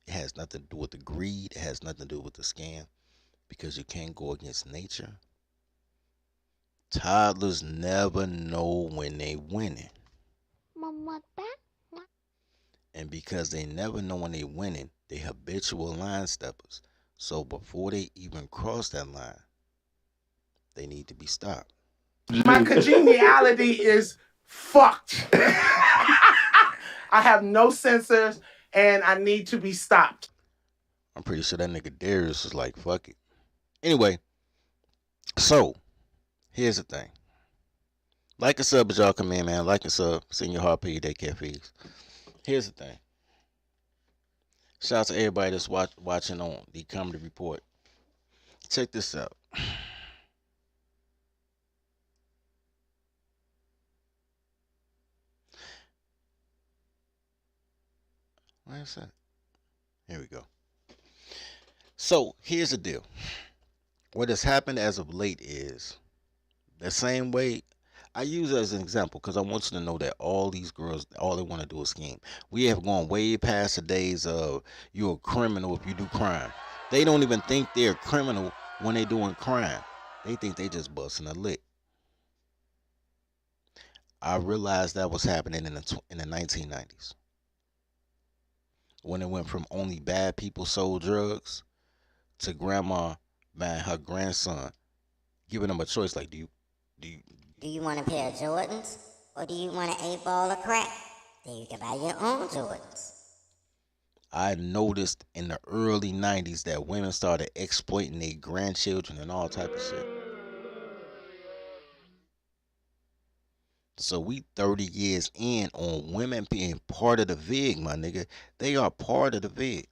[SPEAKER 1] it has nothing to do with the greed. It has nothing to do with the scam. Because you can't go against nature. Toddlers never know when they winning. And because they never know when they winning, they habitual line steppers. So before they even cross that line, they need to be stopped.
[SPEAKER 14] My congeniality is fucked. I have no sensors and I need to be stopped.
[SPEAKER 1] I'm pretty sure that nigga Darius was like, fuck it. Anyway, so here's the thing. Like and sub as y'all come in, man. Like and sub. Send your heart, pay your daycare fees. Here's the thing. Shout out to everybody that's watching on the Comedy Report. Check this out. Where's that? Here we go. So here's the deal. What has happened as of late is the same way. I use it as an example because I want you to know that all these girls, all they want to do is scheme. We have gone way past the days of you're a criminal if you do crime. They don't even think they're a criminal when they're doing crime. They think they just busting a lick. I realized that was happening in the 1990s. When it went from only bad people sold drugs to grandma buying her grandson, giving them a choice like, do you
[SPEAKER 13] want a pair of Jordans? Or do you want an 8-ball of crack? Then you can buy your own Jordans.
[SPEAKER 1] I noticed in the early 90s that women started exploiting their grandchildren and all type of shit. So we 30 years in on women being part of the VIG, my nigga. They are part of the VIG.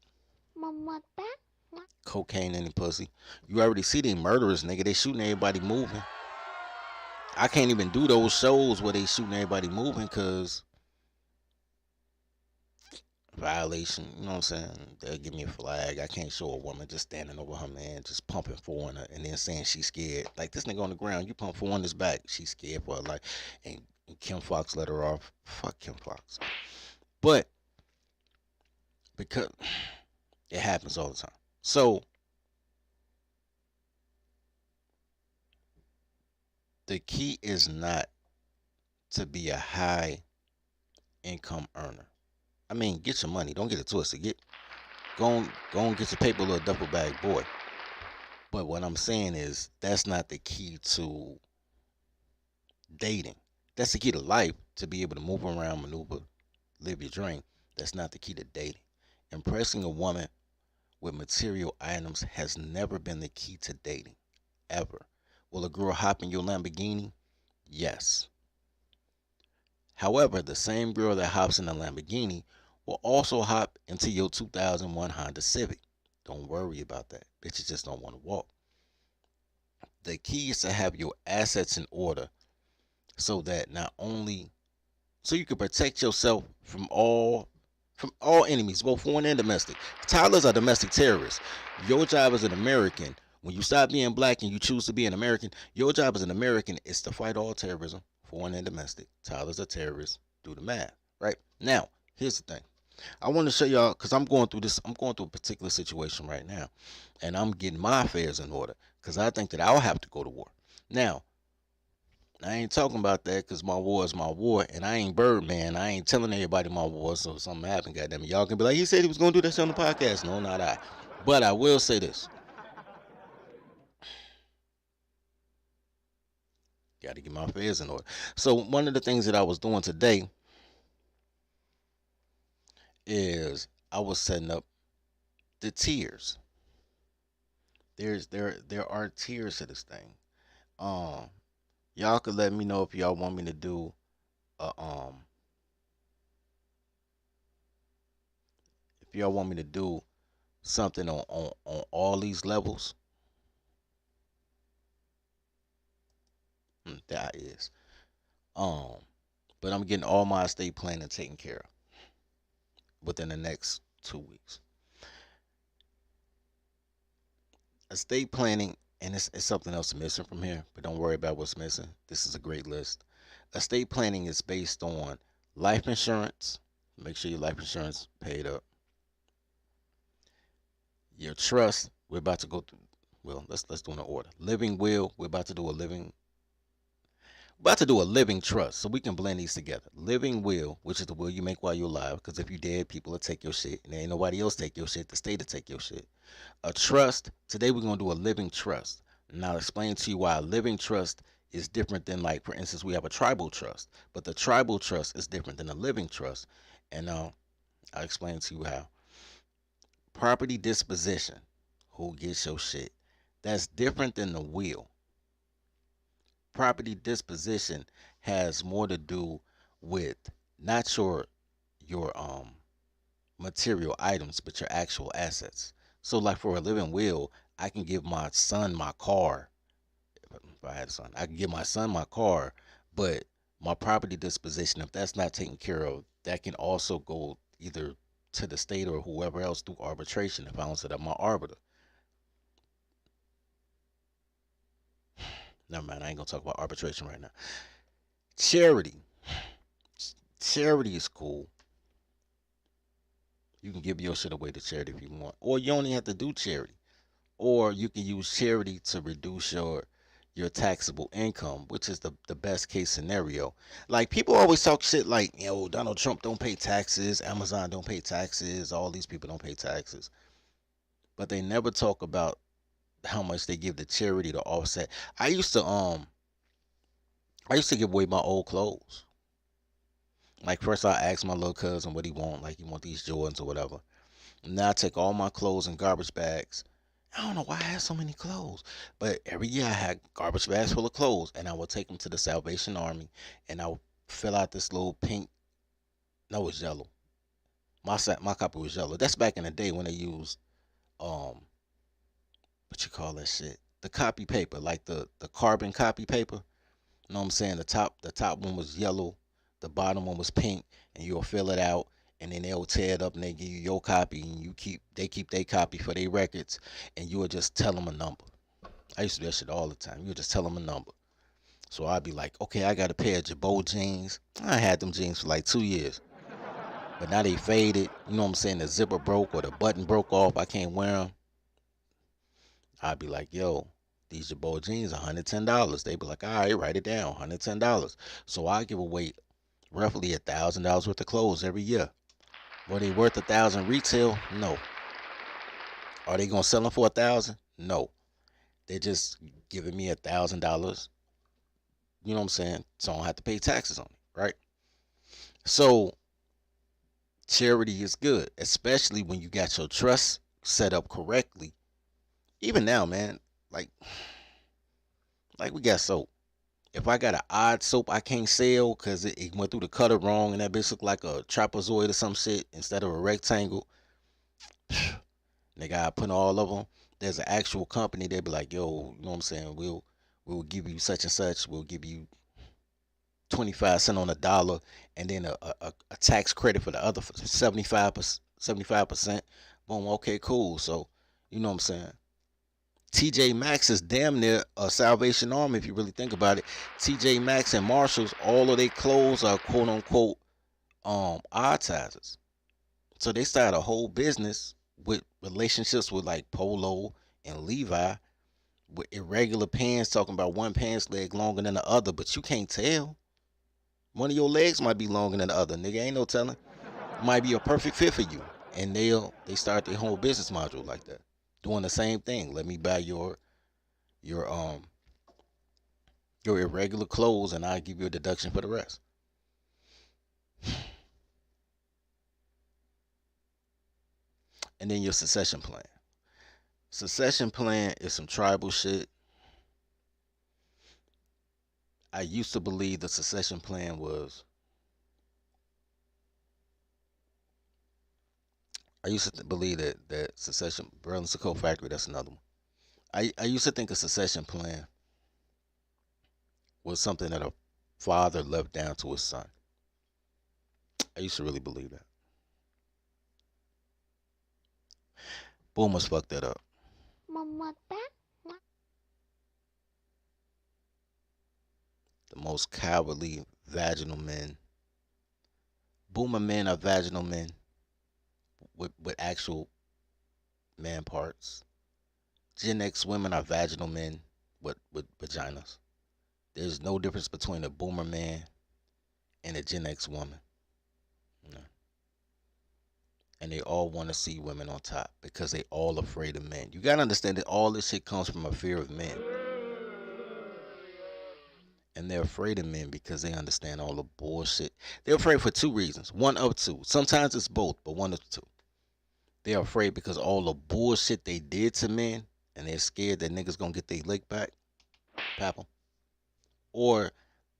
[SPEAKER 1] Cocaine in the pussy. You already see they murderers, nigga. They shooting everybody moving. I can't even do those shows where they shooting everybody moving because violation, you know what I'm saying? They'll give me a flag. I can't show a woman just standing over her man, just pumping for her and then saying she's scared. Like this nigga on the ground, you pump for on his back, she's scared for her life. And Kim Fox let her off. Fuck Kim Fox. But because it happens all the time. So the key is not to be a high income earner. I mean, get your money. Don't get it twisted. Go and get your paper, little duffel bag boy. But what I'm saying is that's not the key to dating. That's the key to life, to be able to move around, maneuver, live your dream. That's not the key to dating. Impressing a woman with material items has never been the key to dating, ever. Will a girl hop in your Lamborghini? Yes. However, the same girl that hops in a Lamborghini will also hop into your 2001 Honda Civic. Don't worry about that. Bitches just don't want to walk. The key is to have your assets in order so that so you can protect yourself from all enemies, both foreign and domestic. Toddlers are domestic terrorists. Your job as an American, when you stop being black and you choose to be an American, your job as an American is to fight all terrorism, foreign and domestic. Toddlers are terrorists. Do the math, right? Now, here's the thing. I want to show y'all because I'm going through this. I'm going through a particular situation right now, and I'm getting my affairs in order because I think that I'll have to go to war. Now, I ain't talking about that because my war is my war, and I ain't Birdman. I ain't telling everybody my war, so if something happened, goddamn it, y'all can be like, he said he was gonna do that shit on the podcast. No, not I. But I will say this. Got to get my affairs in order. So one of the things that I was doing today is I was setting up the tiers. There are tiers to this thing. Y'all could let me know if y'all want me to do a if y'all want me to do something on all these levels. That is. But I'm getting all my estate planning taken care of within the next 2 weeks. Estate planning, and it's something else missing from here, but don't worry about what's missing. This is a great list. Estate planning is based on life insurance. Make sure your life insurance paid up. Your trust, we're about to go through. Well, let's do an order. Living will, we're about to do a living trust, so we can blend these together. Living will, which is the will you make while you're alive, because if you're dead, people will take your shit, and there ain't nobody else take your shit. The state will take your shit. A trust, today we're going to do a living trust. And I'll explain to you why a living trust is different than, like, for instance, we have a tribal trust, but the tribal trust is different than a living trust. And I'll explain to you how. Property disposition, who gets your shit, that's different than the will. Property disposition has more to do with not your material items, but your actual assets. So, like, for a living will, I can give my son my car. If I had a son, I can give my son my car, but my property disposition, if that's not taken care of, that can also go either to the state or whoever else through arbitration if I don't set up my arbiter. Never mind, I ain't gonna talk about arbitration right now. Charity. Charity is cool. You can give your shit away to charity if you want. Or you only have to do charity. Or you can use charity to reduce your taxable income, which is the best case scenario. Like, people always talk shit like, Donald Trump don't pay taxes, Amazon don't pay taxes, all these people don't pay taxes. But they never talk about how much they give to charity to offset. I used to give away my old clothes. Like, first I asked my little cousin what he want, like, he want these Jordans or whatever. And now I take all my clothes in garbage bags. I don't know why I had so many clothes, but every year I had garbage bags full of clothes, and I would take them to the Salvation Army, and I would fill out this little pink. No, it was yellow. My copy was yellow. That's back in the day when they used what you call that shit? The copy paper, like the carbon copy paper. You know what I'm saying? The top one was yellow, the bottom one was pink, and you'll fill it out, and then they'll tear it up and they give you your copy, and they keep their copy for their records, and you will just tell them a number. I used to do that shit all the time. You would just tell them a number. So I'd be like, okay, I got a pair of Jabot jeans. I had them jeans for like 2 years. But now they faded. You know what I'm saying? The zipper broke or the button broke off. I can't wear them. I'd be like, yo, these Jabot jeans, $110. They'd be like, all right, write it down, $110. So I give away roughly $1,000 worth of clothes every year. Were they worth $1,000 retail? No. Are they gonna sell them for $1,000? No. They're just giving me $1,000. You know what I'm saying? So I don't have to pay taxes on it, right? So charity is good, especially when you got your trust set up correctly. Even now, man, like we got soap. If I got an odd soap I can't sell because it went through the cutter wrong and that bitch looked like a trapezoid or some shit instead of a rectangle, nigga, I put all of them. There's an actual company, they be like, yo, you know what I'm saying? We'll give you such and such. We'll give you 25 cents on a dollar, and then a tax credit for the other 75%. Boom, okay, cool. So, you know what I'm saying? TJ Maxx is damn near a Salvation Army if you really think about it. TJ Maxx and Marshalls, all of their clothes are quote unquote advertisers. So they started a whole business with relationships with like Polo and Levi with irregular pants, talking about one pants leg longer than the other, but you can't tell. One of your legs might be longer than the other, nigga. Ain't no telling. Might be a perfect fit for you. And they start their whole business module like that. Doing the same thing. Let me buy your irregular clothes and I'll give you a deduction for the rest. And then your succession plan. Succession plan is some tribal shit. I used to believe the succession plan was. I used to believe that succession, Berlin's Coat Factory, that's another one. I used to think a succession plan was something that a father left down to his son. I used to really believe that. Boomers fucked that up. The most cowardly vaginal men. Boomer men are vaginal men with actual man parts. Gen X women are vaginal men with vaginas. There's no difference between a boomer man and a Gen X woman. No. And they all want to see women on top because they all afraid of men. You gotta understand that all this shit comes from a fear of men. And they're afraid of men because they understand all the bullshit. They're afraid for two reasons. One of two. Sometimes it's both, but one of two. They're afraid because all the bullshit they did to men, and they're scared that niggas gonna get their lick back. Pap 'em. Or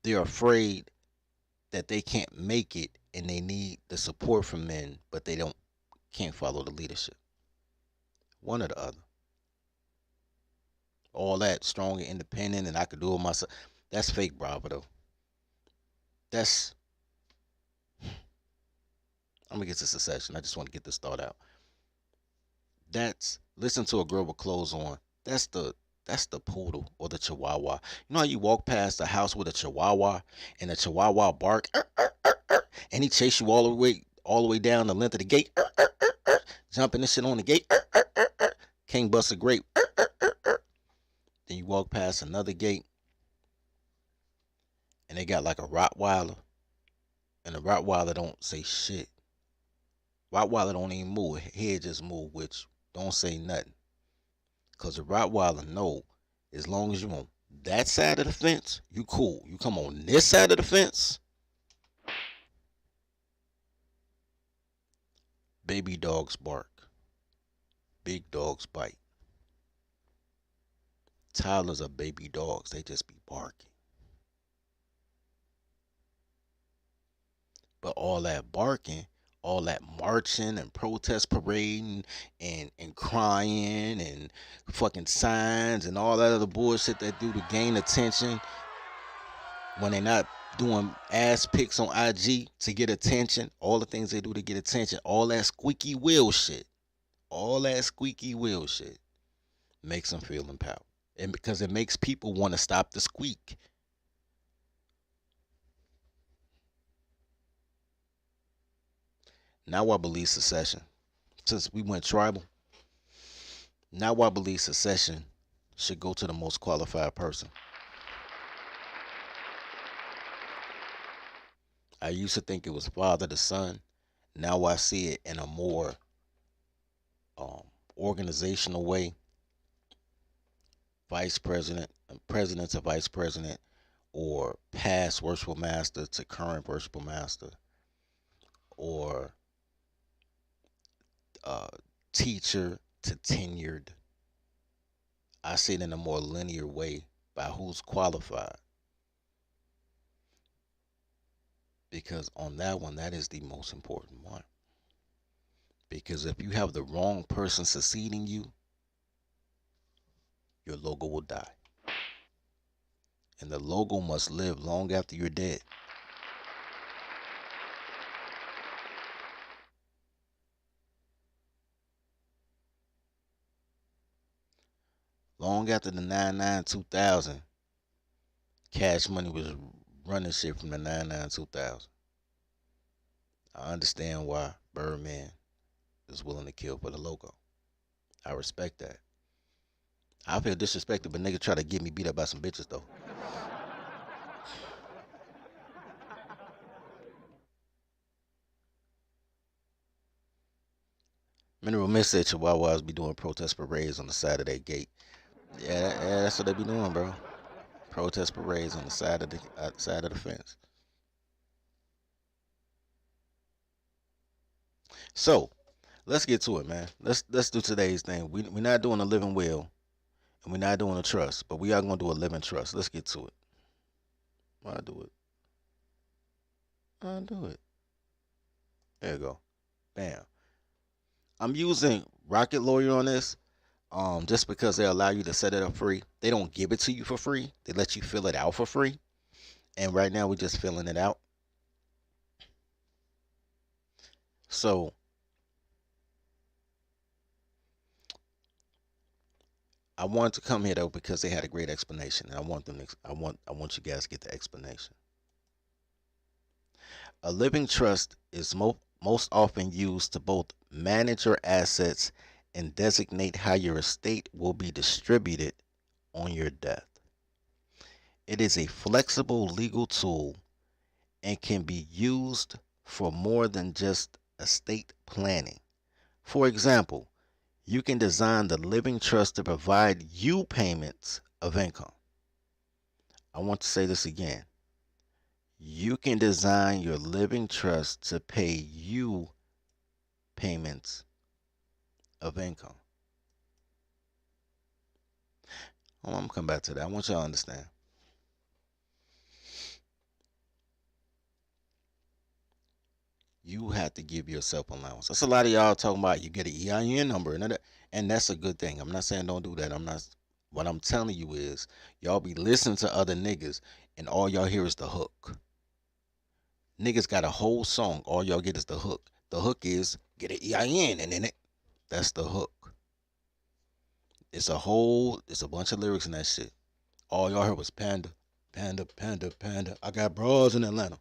[SPEAKER 1] they're afraid that they can't make it and they need the support from men, but they can't follow the leadership. One or the other. All that strong and independent and I could do it myself. That's fake bravo though. I'm gonna get to succession. I just want to get this thought out. Listen to a girl with clothes on. That's the poodle or the chihuahua. You know how you walk past a house with a chihuahua and the chihuahua bark and he chase you all the way down the length of the gate, jumping this shit on the gate, can't bust a grape. Then you walk past another gate and they got like a Rottweiler, and the Rottweiler don't say shit. Rottweiler don't even move. Head just move, which don't say nothing. Because the Rottweiler know as long as you on that side of the fence, you cool. You come on this side of the fence, baby dogs bark. Big dogs bite. Toddlers are baby dogs. They just be barking. But all that barking, all that marching and protest parading and crying and fucking signs and all that other bullshit they do to gain attention when they're not doing ass pics on IG to get attention, all the things they do to get attention, all that squeaky wheel shit, makes them feel empowered. And because it makes people want to stop the squeak. Now I believe secession. Since we went tribal, now I believe secession should go to the most qualified person. I used to think it was father to son. Now I see it in a more organizational way. Vice president, president to vice president, or past worshipful master to current worshipful master, or teacher to tenured. I see it in a more linear way by who's qualified. Because on that one, that is the most important one. Because if you have the wrong person succeeding you, your logo will die. And the logo must live long after you're dead. Long after the 99-2000, Cash Money was running shit from the 99-2000. I understand why Birdman that's willing to kill for the logo. I respect that. I feel disrespected, but nigga try to get me beat up by some bitches though. Mineral Miss said Chihuahuas be doing protest parades on the side of their gate. Yeah, that's what they be doing, bro. Protest parades on the side of the fence. So, let's get to it, man. Let's do today's thing. We're not doing a living will, and we're not doing a trust, but we are gonna do a living trust. Let's get to it. I'll do it. There you go. Bam. I'm using Rocket Lawyer on this, just because they allow you to set it up free. They don't give it to you for free. They let you fill it out for free. And right now we're just filling it out. So I wanted to come here though because they had a great explanation, and I want you guys to get the explanation. A living trust is most often used to both manage your assets and designate how your estate will be distributed on your death. It is a flexible legal tool and can be used for more than just estate planning. For example, you can design the living trust to provide you payments of income. I want to say this again. You can design your living trust to pay you payments of income. I'm going to come back to that. I want y'all to understand. You have to give yourself allowance. That's a lot of y'all talking about you get an EIN number, and that's a good thing. I'm not saying don't do that. What I'm telling you is y'all be listening to other niggas and all y'all hear is the hook. Niggas got a whole song. All y'all get is the hook. The hook is get an EIN and then that's the hook. It's a bunch of lyrics in that shit. All y'all heard was panda, panda, panda, panda. I got bras in Atlanta.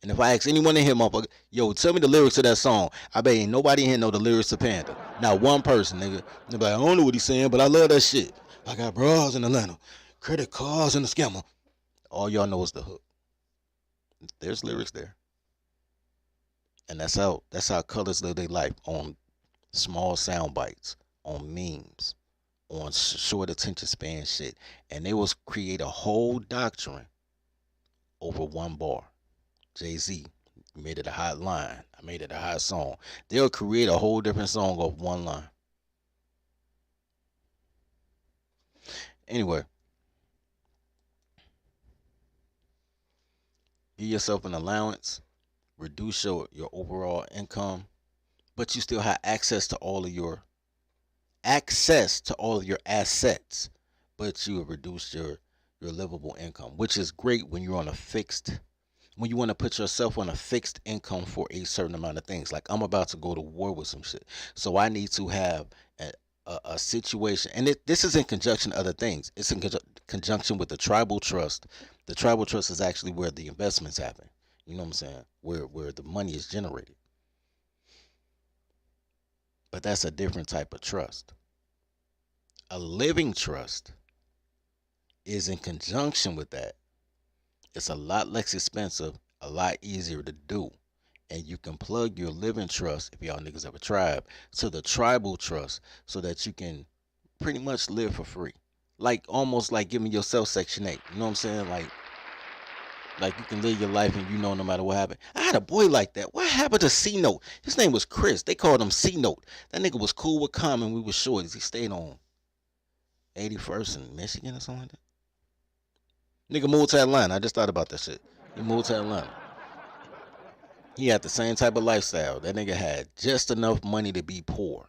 [SPEAKER 1] And if I ask anyone in here, motherfucker, yo, tell me the lyrics to that song, I bet ain't nobody in here know the lyrics to Panda. Not one person, nigga. They're like, I don't know what he's saying, but I love that shit. I got bras in Atlanta, credit cards in the scammer. All y'all know is the hook. There's lyrics there. And that's how colors live their life, on small sound bites, on memes, on short attention span shit. And they will create a whole doctrine over one bar. Jay-Z made it a hot line. I made it a hot song. They'll create a whole different song off one line. Anyway, give yourself an allowance, reduce your overall income, but you still have access to all of your assets, but you have reduced your livable income, which is great when you're on when you want to put yourself on a fixed income for a certain amount of things. Like I'm about to go to war with some shit, so I need to have a situation, and this is in conjunction to other things. It's in conjunction with the tribal trust. The tribal trust is actually where the investments happen. You know what I'm saying? Where the money is generated. But that's a different type of trust. A living trust is in conjunction with that. It's a lot less expensive, a lot easier to do. And you can plug your living trust, if y'all niggas have a tribe, to the tribal trust so that you can pretty much live for free. Like almost like giving yourself Section 8. You know what I'm saying? Like you can live your life and you know no matter what happened. I had a boy like that. What happened to C-Note? His name was Chris. They called him C-Note. That nigga was cool with Common. We were shorties. He stayed on 81st in Michigan or something like that. Nigga moved to Atlanta. I just thought about that shit. He moved to Atlanta. He had the same type of lifestyle. That nigga had just enough money to be poor.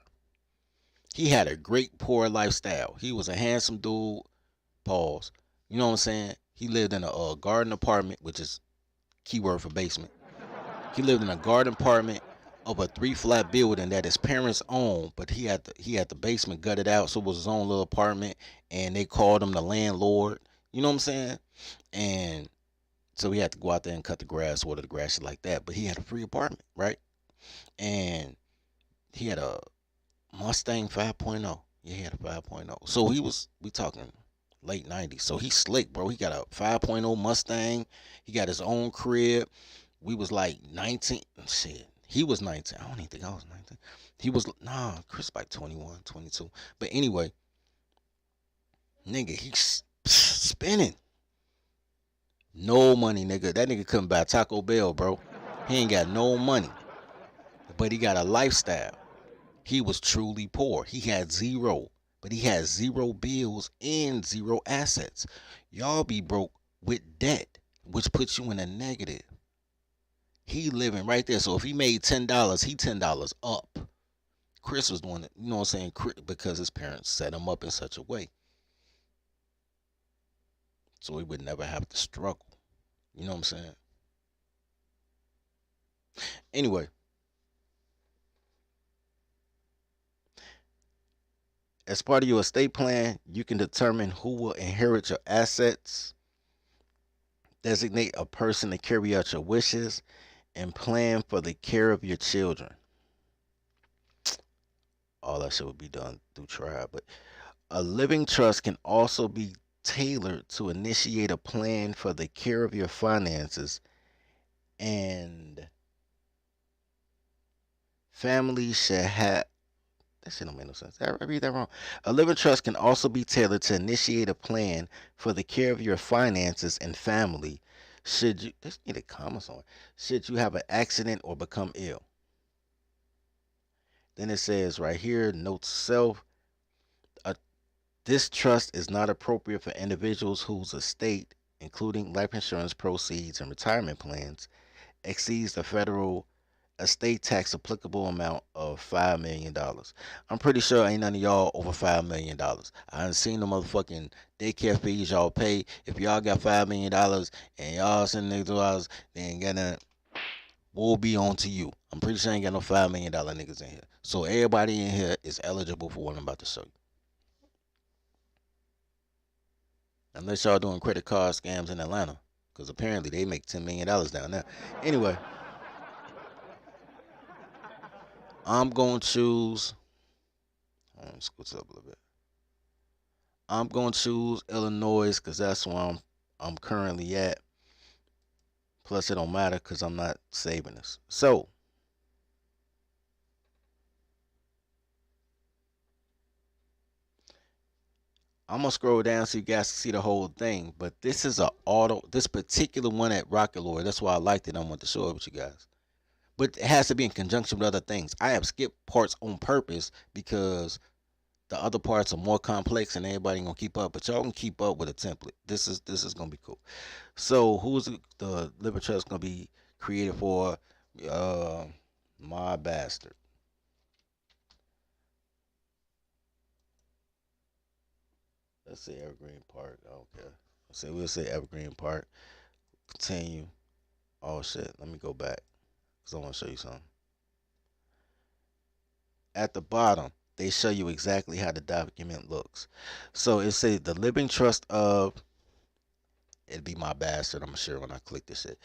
[SPEAKER 1] He had a great poor lifestyle. He was a handsome dude. Pause. You know what I'm saying? He lived in a garden apartment, which is keyword for basement. He lived in a garden apartment of a 3-flat building that his parents owned, but he had the basement gutted out, so it was his own little apartment, and they called him the landlord. You know what I'm saying? And so he had to go out there and cut the grass, water the grass, shit like that. But he had a free apartment, right? And he had a Mustang 5.0. Yeah, he had a 5.0. So we talking late 90s. So he's slick, bro. He got a 5.0 Mustang. He got his own crib. We was like 19. Shit. He was 19. I don't even think I was 19. He was, nah, Chris like 21, 22. But anyway, nigga, he's spinning. No money, nigga. That nigga couldn't buy Taco Bell, bro. He ain't got no money. But he got a lifestyle. He was truly poor. He had zero. But he had zero bills and zero assets. Y'all be broke with debt, which puts you in a negative. He living right there. So if he made $10, he $10 up. Chris was doing it, you know what I'm saying, because his parents set him up in such a way. So he would never have to struggle. You know what I'm saying? Anyway. As part of your estate plan, you can determine who will inherit your assets, designate a person to carry out your wishes, and plan for the care of your children. All that shit would be done through tribe. But a living trust can also be tailored to initiate a plan for the care of your finances, and families should have. That shit don't make no sense. I read that wrong. A living trust can also be tailored to initiate a plan for the care of your finances and family. Should you, let's need a comma somewhere. Should you have an accident or become ill? Then it says right here, note self. This trust is not appropriate for individuals whose estate, including life insurance proceeds and retirement plans, exceeds the federal estate tax applicable amount of $5 million. I'm pretty sure ain't none of y'all over $5 million. I done seen the motherfucking daycare fees y'all pay. If y'all got $5 million and y'all send niggas $2, they ain't got nothing. We'll be on to you. I'm pretty sure ain't got no $5 million niggas in here. So everybody in here is eligible for what I'm about to show you. Unless y'all doing credit card scams in Atlanta. Because apparently they make $10 million down there. Anyway. I'm going to choose. Let's switch up a little bit. I'm going to choose Illinois because that's where I'm currently at. Plus, it don't matter because I'm not saving this. So, I'm going to scroll down so you guys can see the whole thing. But this is this particular one at Rocket Lord. That's why I liked it. I want to show it with you guys. But it has to be in conjunction with other things. I have skipped parts on purpose because the other parts are more complex and everybody ain't gonna keep up. But y'all can keep up with a template. This is gonna be cool. So who's the Living Trust gonna be created for? My bastard. Let's say Evergreen Park. Okay. We'll say Evergreen Park. Continue. Oh shit. Let me go back. I want to show you something. At the bottom, they show you exactly how the document looks. So it says the living trust of, it'd be my bastard, I'm sure when I click this shit.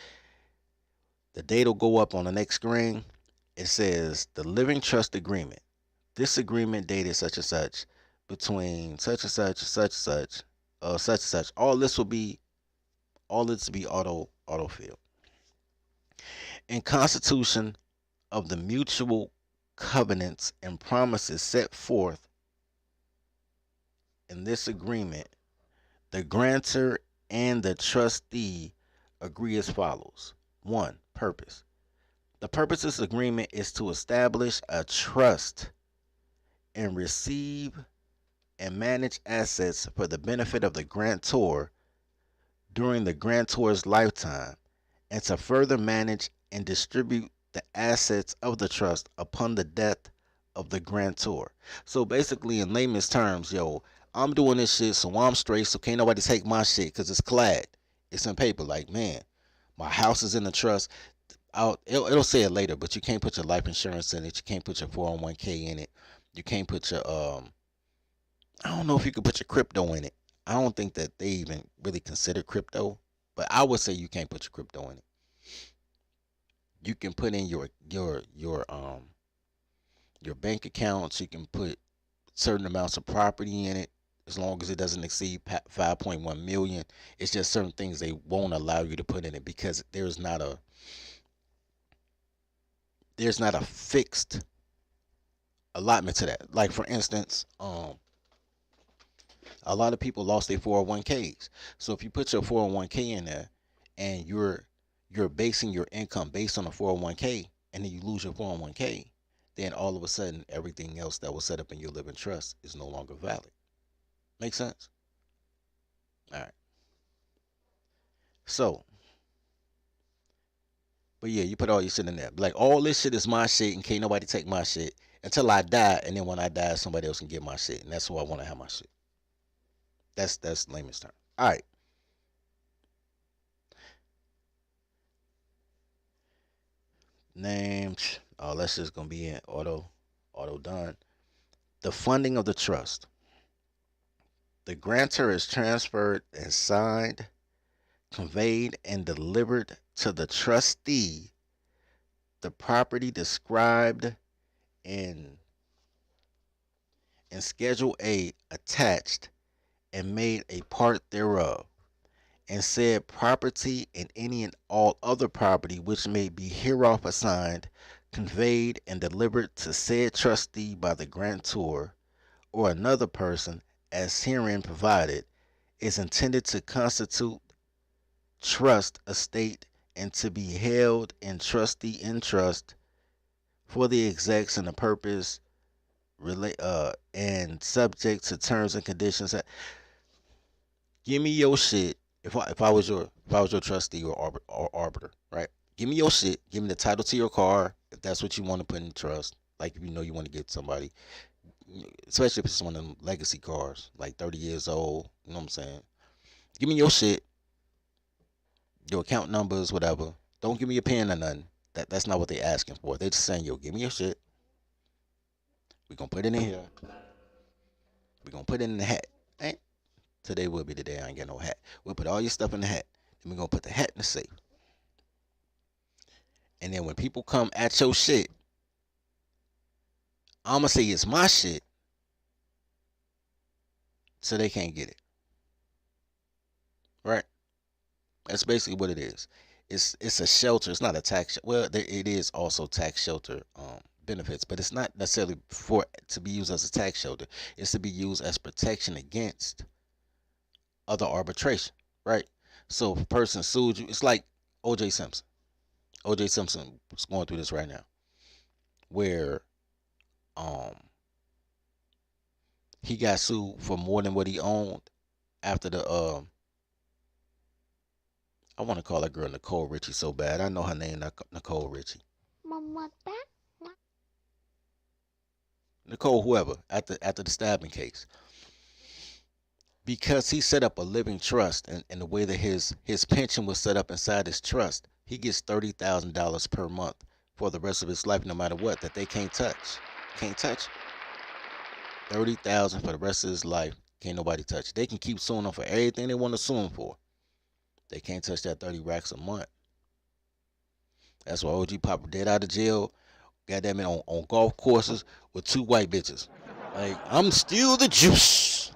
[SPEAKER 1] The date will go up on the next screen. It says the living trust agreement. This agreement dated such and such between such and such, such and such. All this will be auto-filled. And constitution of the mutual covenants and promises set forth in this agreement, the grantor and the trustee agree as follows. 1. Purpose. The purpose of this agreement is to establish a trust and receive and manage assets for the benefit of the grantor during the grantor's lifetime, and to further manage and distribute the assets of the trust upon the death of the grantor. So basically, in layman's terms, I'm doing this shit so I'm straight, so can't nobody take my shit because it's clad. It's in paper. Like, man, my house is in the trust. It'll say it later, but you can't put your life insurance in it. You can't put your 401k in it. You can't put your, I don't know if you could put your crypto in it. I don't think that they even really consider crypto, but I would say you can't put your crypto in it. You can put in your your bank accounts. You can put certain amounts of property in it as long as it doesn't exceed 5.1 million. It's just certain things they won't allow you to put in it because there's not a fixed allotment to that. Like for instance, a lot of people lost their 401ks. So if you put your 401k in there and you're basing your income based on a 401k and then you lose your 401k, then all of a sudden everything else that was set up in your living trust is no longer valid. Make sense? All right. So, but yeah, you put all your shit in there. Like, all this shit is my shit and can't nobody take my shit until I die. And then when I die, somebody else can get my shit. And that's who I want to have my shit. That's layman's term. All right. Name. Oh, that's just going to be in auto done. The funding of the trust. The grantor is transferred and signed, conveyed, and delivered to the trustee the property described in Schedule A attached and made a part thereof, and said property and any and all other property which may be hereof assigned, conveyed, and delivered to said trustee by the grantor or another person as herein provided, is intended to constitute trust estate and to be held in trustee in trust for the execs and the purpose and subject to terms and conditions. Give me your shit. If I was your trustee or arbiter, right? Give me your shit. Give me the title to your car if that's what you want to put in trust. Like if you know you want to get somebody, especially if it's one of them legacy cars, like 30 years old. You know what I'm saying? Give me your shit, your account numbers, whatever. Don't give me a pen or nothing. That's not what they're asking for. They're just saying, yo, give me your shit. We're going to put it in here. We're going to put it in the hat. Today will be the day I ain't got no hat. We'll put all your stuff in the hat. Then we're going to put the hat in the safe. And then when people come at your shit, I'm going to say it's my shit so they can't get it. Right? That's basically what it is. It's a shelter. It's not a tax. Well, it is also tax shelter benefits, but it's not necessarily to be used as a tax shelter. It's to be used as protection against other arbitration, right? So if a person sued you, it's like O.J. Simpson. O.J. Simpson is going through this right now, where he got sued for more than what he owned after the I want to call that girl Nicole Richie so bad. I know her name, Nicole Richie. Nicole, whoever, after the stabbing case. Because he set up a living trust, and the way that his pension was set up inside his trust, he gets $30,000 per month for the rest of his life, no matter what, that they can't touch. Can't touch. $30,000 for the rest of his life. Can't nobody touch. They can keep suing him for everything they want to sue him for. They can't touch that 30 racks a month. That's why OG Papa dead out of jail. Got that man on golf courses with 2 white bitches. Like, I'm still the juice.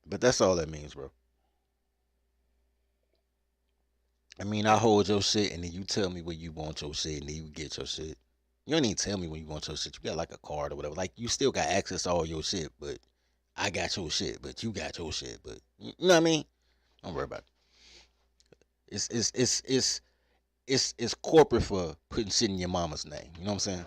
[SPEAKER 1] But that's all that means, bro. I mean, I hold your shit and then you tell me when you want your shit and then you get your shit. You don't even tell me when you want your shit. You got like a card or whatever. Like, you still got access to all your shit, but I got your shit, but you got your shit, but you know what I mean? Don't worry about it. It's corporate for putting shit in your mama's name. You know what I'm saying?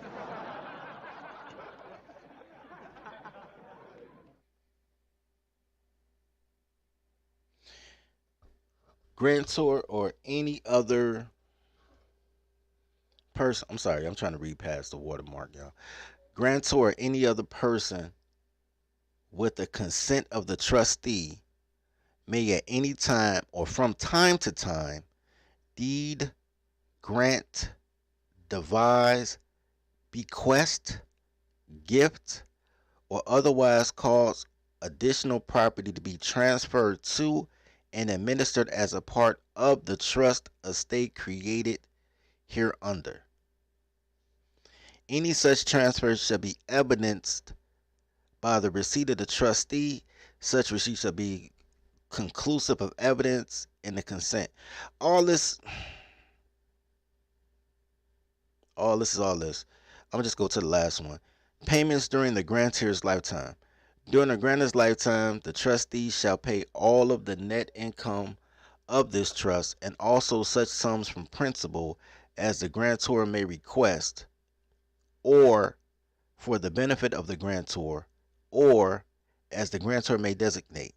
[SPEAKER 1] Grantor or any other person. I'm sorry, I'm trying to read past the watermark, y'all. Grantor or any other person with the consent of the trustee may at any time or from time to time deed, grant, devise, bequest, gift, or otherwise cause additional property to be transferred to and administered as a part of the trust estate created hereunder. Any such transfer shall be evidenced by the receipt of the trustee. Such receipt shall be conclusive of evidence in the consent. All this. I'm gonna just go to the last one. Payments during the grantor's lifetime. During the grantor's lifetime, the trustee shall pay all of the net income of this trust and also such sums from principal as the grantor may request, or for the benefit of the grantor, or as the grantor may designate.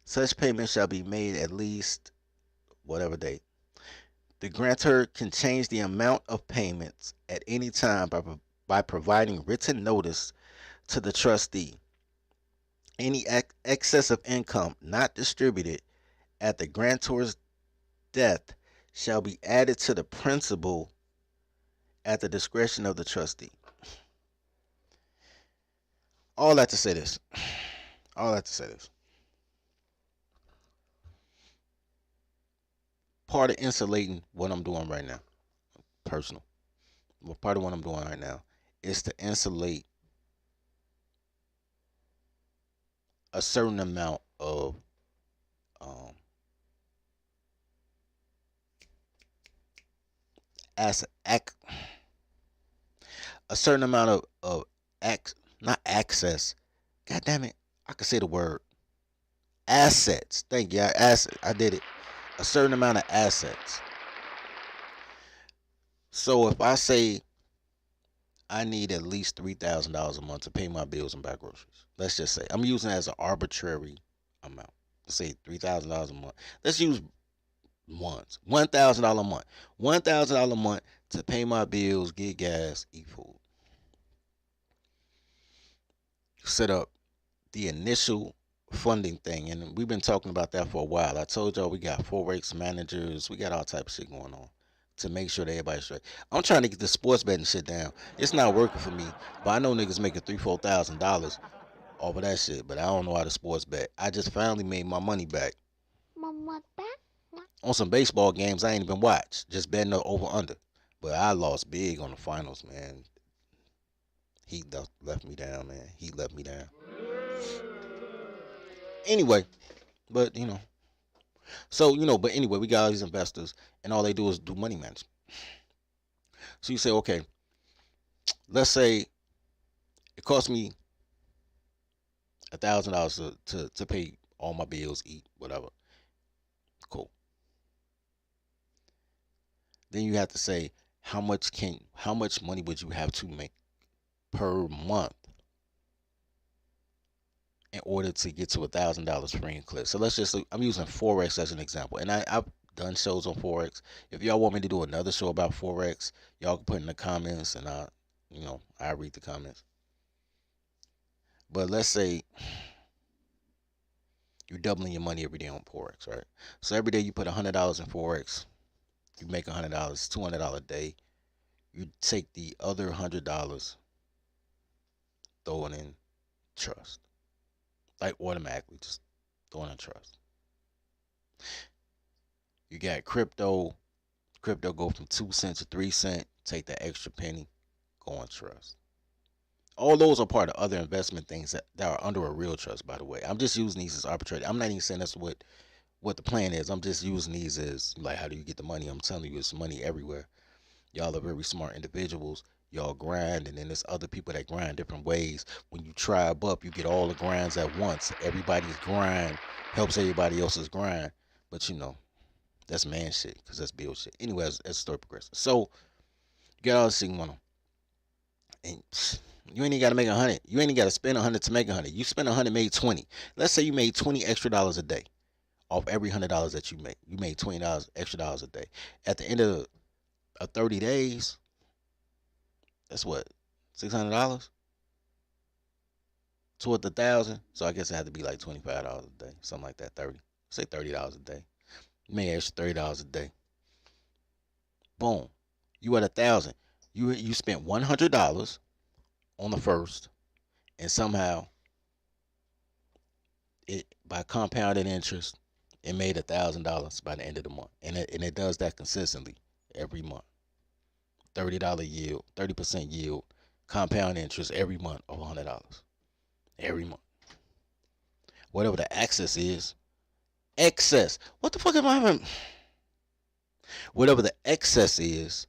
[SPEAKER 1] Such payment shall be made at least whatever date. The grantor can change the amount of payments at any time by providing written notice to the trustee. Any excess of income not distributed at the grantor's death shall be added to the principal at the discretion of the trustee. All that to say this. Part of insulating what I'm doing right now, personal. Well, part of what I'm doing right now is to insulate a certain amount of a certain amount of not access. God damn it, I can say the word assets. Thank you. I did it. A certain amount of assets. So if I say I need at least $3,000 a month to pay my bills and buy groceries, let's just say I'm using it as an arbitrary amount. Let's say $3,000 a month. Let's use once $1,000 a month. $1,000 a month to pay my bills, get gas, eat food. Set up the initial funding thing, and we've been talking about that for a while. I told y'all we got Forex managers, we got all type of shit going on to make sure that everybody's straight. I'm trying to get the sports betting shit down. It's not working for me, but I know niggas making $3,000-$4,000 off of that shit, but I don't know how to sports bet. I just finally made my money back on some baseball games I ain't even watched, just betting the over under, but I lost big on the finals, man. He left me down, man. He left me down. Anyway, but but anyway, we got all these investors, and all they do is do money management. So you say, okay, let's say it cost me $1,000 to pay all my bills, eat, whatever. Cool. Then you have to say how much money would you have to make per month in order to get to $1,000 free and clear. So I'm using Forex as an example, and I've done shows on Forex. If y'all want me to do another show about Forex, y'all can put in the comments, and I read the comments. But let's say you're doubling your money every day on Forex, right? So every day you put $100 in Forex, you make $100, $200 a day. You take the other $100, throw it in trust. Like automatically, just throw it in trust. You got crypto. Crypto go from 2 cents to 3 cents. Take the extra penny, go in trust. All those are part of other investment things that are under a real trust, by the way. I'm just using these as arbitrary. I'm not even saying that's what the plan is. I'm just using these as, like, how do you get the money? I'm telling you, it's money everywhere. Y'all are very smart individuals. Y'all grind, and then there's other people that grind different ways. When you tribe up, you get all the grinds at once. Everybody's grind helps everybody else's grind. But that's man shit, because that's bill shit. Anyway, as the story progresses. So you got all this shit going on. And you ain't even got to make 100. You ain't even got to spend 100 to make 100. You spend 100, made 20. Let's say you made $20 extra a day off every $100 that you make. You made $20 extra a day. At the end of 30 days, that's what, $600 toward the 1,000. So I guess it had to be like $25 a day, something like that. 30, say $30 a day. You made extra $30 a day. Boom, you at 1,000. You spent $100 on the first, and somehow it, by compounded interest, it made $1,000 by the end of the month, and it does that consistently every month. $30 yield, 30% yield, compound interest every month of $100. Every month. Whatever the excess is. Excess. What the fuck am I having? Whatever the excess is,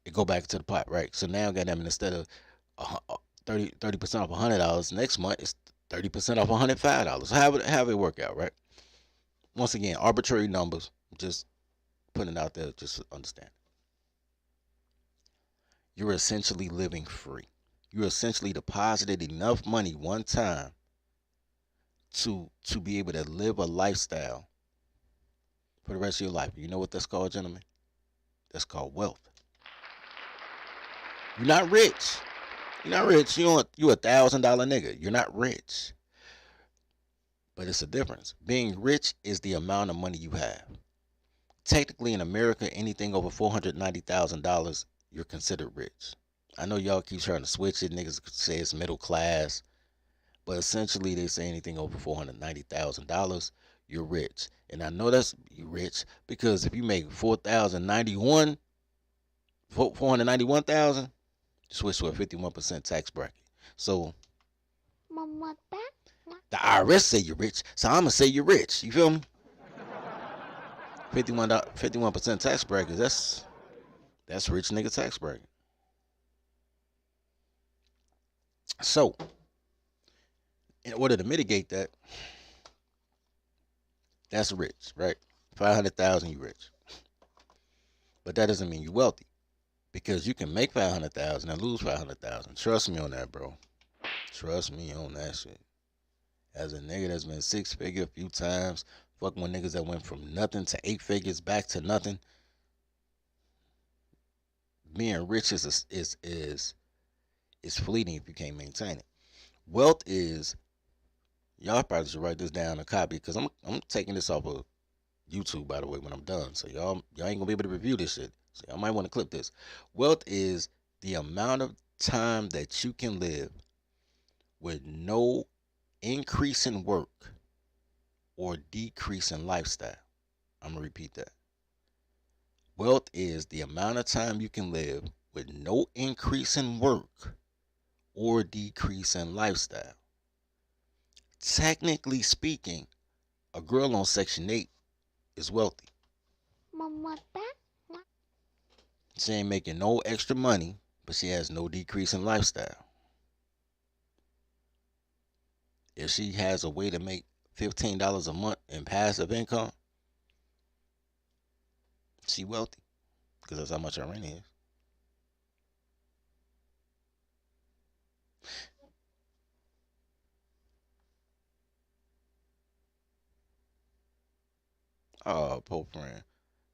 [SPEAKER 1] it go back to the pot, right? So now, goddamn it, instead of 30% off $100, next month it's 30% off $105. However it work out, right? Once again, arbitrary numbers. Just putting it out there, just to understand. You're essentially living free. You essentially deposited enough money one time to be able to live a lifestyle for the rest of your life. You know what that's called, gentlemen? That's called wealth. You're not rich. You're not rich. You $1,000 nigga. You're not rich. But it's a difference. Being rich is the amount of money you have. Technically in America, anything over $490,000, you're considered rich. I know y'all keep trying to switch it. Niggas say it's middle class. But essentially they say anything over $490,000, you're rich. And I know that's you rich because if you make $491,000, switch to a 51% tax bracket. So the IRS say you're rich, so I'm gonna say you're rich. You feel me? 51% tax bracket. That's rich nigga tax bracket. So in order to mitigate that, that's rich, right? 500,000, you rich. But that doesn't mean you're wealthy, because you can make 500,000 and lose 500,000. Trust me on that, bro. Trust me on that shit. As a nigga that's been 6-figure a few times, fucking with niggas that went from nothing to 8 figures back to nothing. Being rich is fleeting if you can't maintain it. Wealth is, y'all probably should write this down and copy, because I'm taking this off of YouTube, by the way, when I'm done. So y'all ain't gonna be able to review this shit. So y'all might want to clip this. Wealth is the amount of time that you can live with no increase in work or decrease in lifestyle. I'm gonna repeat that. Wealth is the amount of time you can live with no increase in work or decrease in lifestyle. Technically speaking, a girl on Section 8 is wealthy. She ain't making no extra money, but she has no decrease in lifestyle. If she has a way to make $15 a month in passive income, she wealthy, because that's how much her rent is. Oh, poor friend.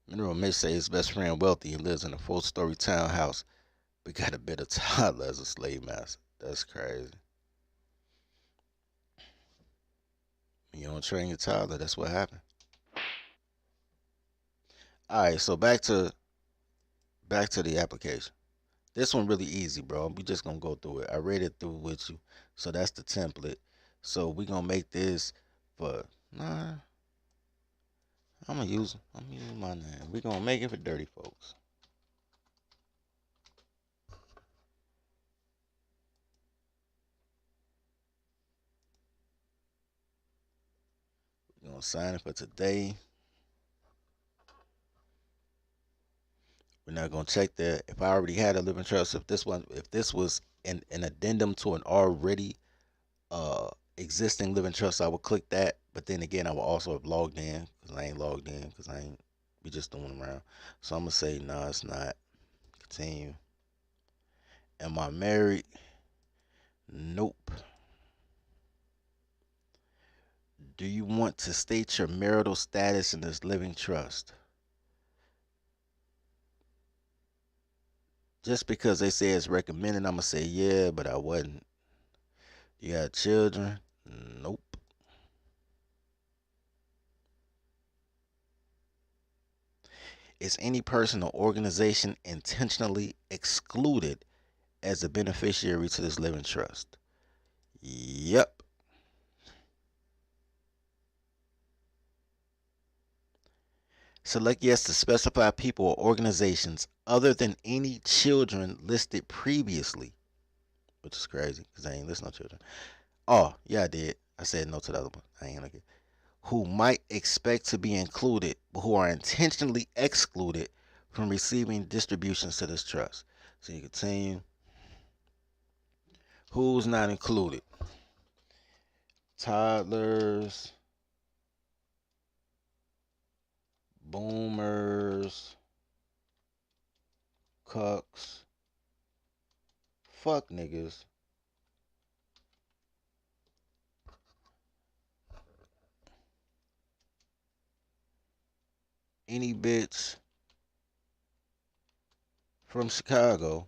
[SPEAKER 1] Mineral Mitch say his best friend wealthy and lives in a 4-story townhouse, but got a better toddler as a slave master. That's crazy. When you don't train your toddler, that's what happened. Alright, so back to the application. This one really easy, bro. We just gonna go through it. I read it through with you. So that's the template. So we gonna make this for I'm gonna use my name. We gonna make it for dirty folks. We're gonna sign it for today. We're not gonna check that. If I already had a living trust, if this was an addendum to an already existing living trust, I would click that. But then again, I will also have logged in, because I ain't logged in, because we just doing them around. So I'm gonna say no, it's not. Continue. Am I married? Nope. Do you want to state your marital status in this living trust? Just because they say it's recommended, I'm gonna say yeah, but I wasn't. You got children? Nope. Is any person or organization intentionally excluded as a beneficiary to this living trust? Yep. Select yes to specify people or organizations other than any children listed previously, which is crazy because I ain't list no children. Oh, yeah, I did. I said no to the other one. I ain't gonna get. Who might expect to be included, but who are intentionally excluded from receiving distributions to this trust. So you continue. Who's not included? Toddlers, boomers, cucks, fuck niggas, any bitch from Chicago,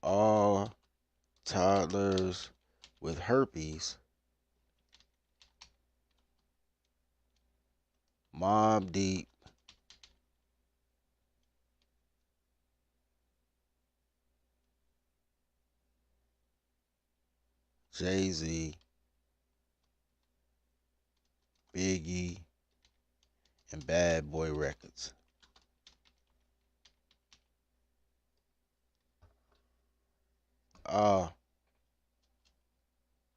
[SPEAKER 1] all toddlers with herpes, Mob Deep, Jay-Z, Biggie, and Bad Boy Records.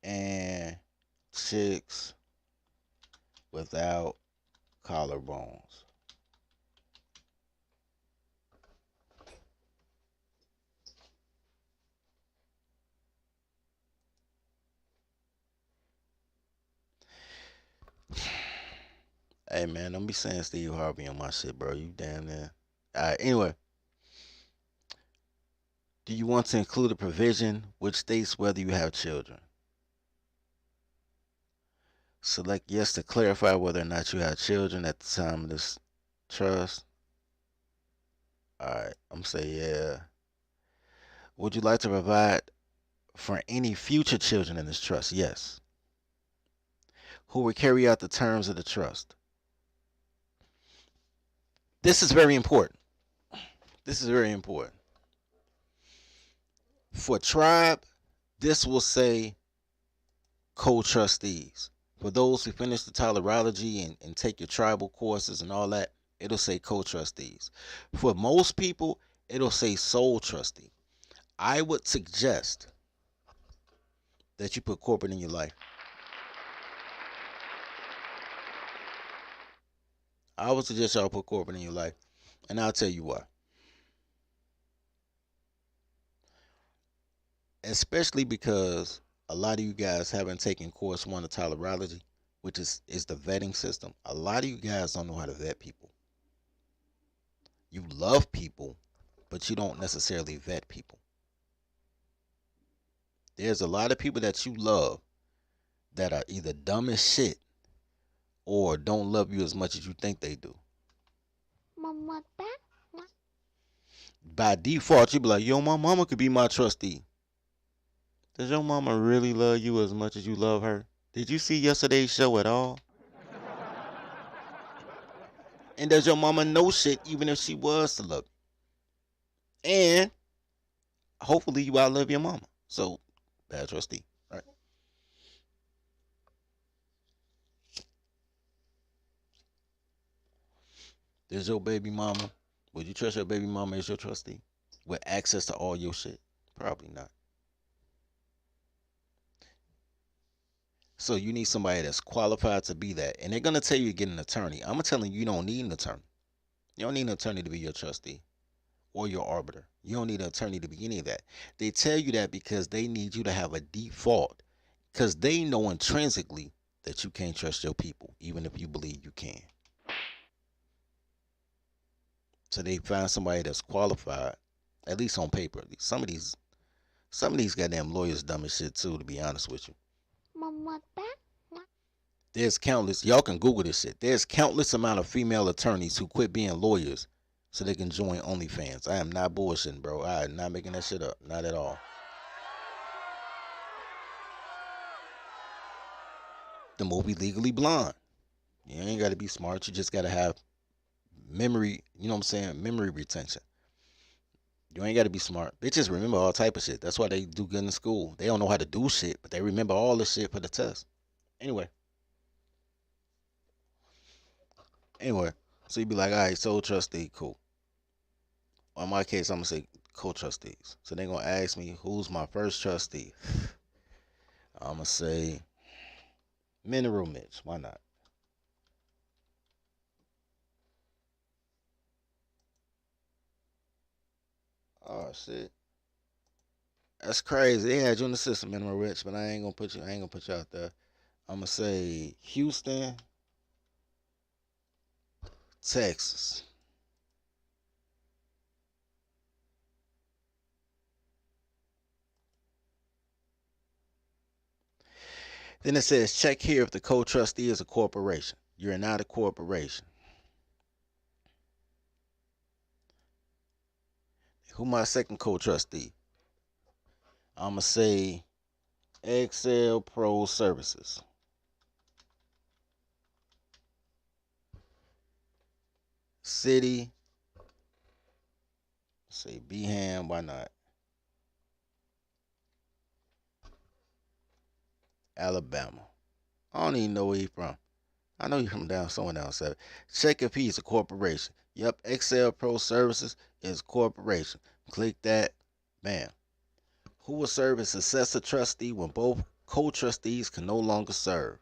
[SPEAKER 1] And chicks without collarbones. Hey man, don't be saying Steve Harvey on my shit, bro. You damn near. Alright, anyway. Do you want to include a provision which states whether you have children? Select yes to clarify whether or not you have children at the time of this trust. Alright, I'm saying yeah. Would you like to provide for any future children in this trust? Yes. Who will carry out the terms of the trust? This is very important. This is very important. For tribe, this will say co-trustees. For those who finish the tolerology and take your tribal courses and all that, it'll say co-trustees. For most people, it'll say sole trustee. I would suggest that you put corporate in your life. I would suggest y'all put corporate in your life, and I'll tell you why. Especially because a lot of you guys haven't taken course 1 of tolerology, which is the vetting system. A lot of you guys don't know how to vet people. You love people, but you don't necessarily vet people. There's a lot of people that you love that are either dumb as shit or don't love you as much as you think they do. By default, you be like, yo, my mama could be my trustee. Does your mama really love you as much as you love her? Did you see yesterday's show at all? And does your mama know shit even if she was to love you? And hopefully you outlove your mama. So, bad trustee, right? There's your baby mama. Would you trust your baby mama as your trustee? With access to all your shit? Probably not. So you need somebody that's qualified to be that. And they're going to tell you to get an attorney. I'm telling you, you don't need an attorney. You don't need an attorney to be your trustee or your arbiter. You don't need an attorney to be any of that. They tell you that because they need you to have a default. Because they know intrinsically that you can't trust your people, even if you believe you can. So they find somebody that's qualified, at least on paper. Some of these goddamn lawyers dumb as shit too, to be honest with you. There's countless, y'all can Google this shit. There's countless amount of female attorneys who quit being lawyers so they can join OnlyFans. I am not bullshitting, bro. I am not making that shit up. Not at all. The movie Legally Blonde. You ain't got to be smart. You just got to have memory, you know what I'm saying? Memory retention. You ain't gotta be smart. Bitches remember all type of shit. That's why they do good in school. They don't know how to do shit, but they remember all the shit for the test. Anyway. So you be like, all right, sole trustee, cool. Well, in my case, I'm gonna say co-trustees. So they gonna ask me who's my first trustee. I'm gonna say Mineral Mitch. Why not? Oh shit. That's crazy. They had you in the system, Mineral Rich, but I ain't gonna put you out there. I'm gonna say Houston, Texas. Then it says check here if the co-trustee is a corporation. You're not a corporation. Who my second co-trustee? I'ma say Excel Pro Services. City. Say Beham, why not? Alabama. I don't even know where he's from. I know he's from somewhere down south. Check if he's a corporation. Yep, Excel Pro Services is a corporation. Click that. Bam. Who will serve as successor trustee when both co-trustees can no longer serve?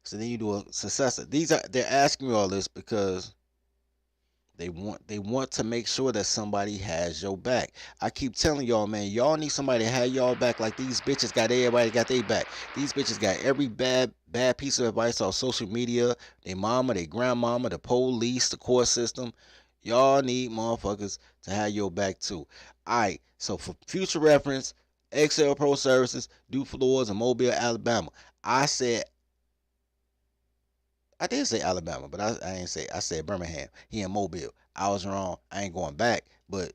[SPEAKER 1] So then you do a successor. They're asking me all this because they want to make sure that somebody has your back. I keep telling y'all, man, y'all need somebody to have y'all back like these bitches got everybody got their back. These bitches got every bad piece of advice on social media, their mama, their grandmama, the police, the court system. Y'all need motherfuckers to have your back too. Alright, so for future reference, Excel Pro Services, do floors in Mobile, Alabama. I did say Alabama, but I ain't say. I said Birmingham. He in Mobile. I was wrong. I ain't going back, but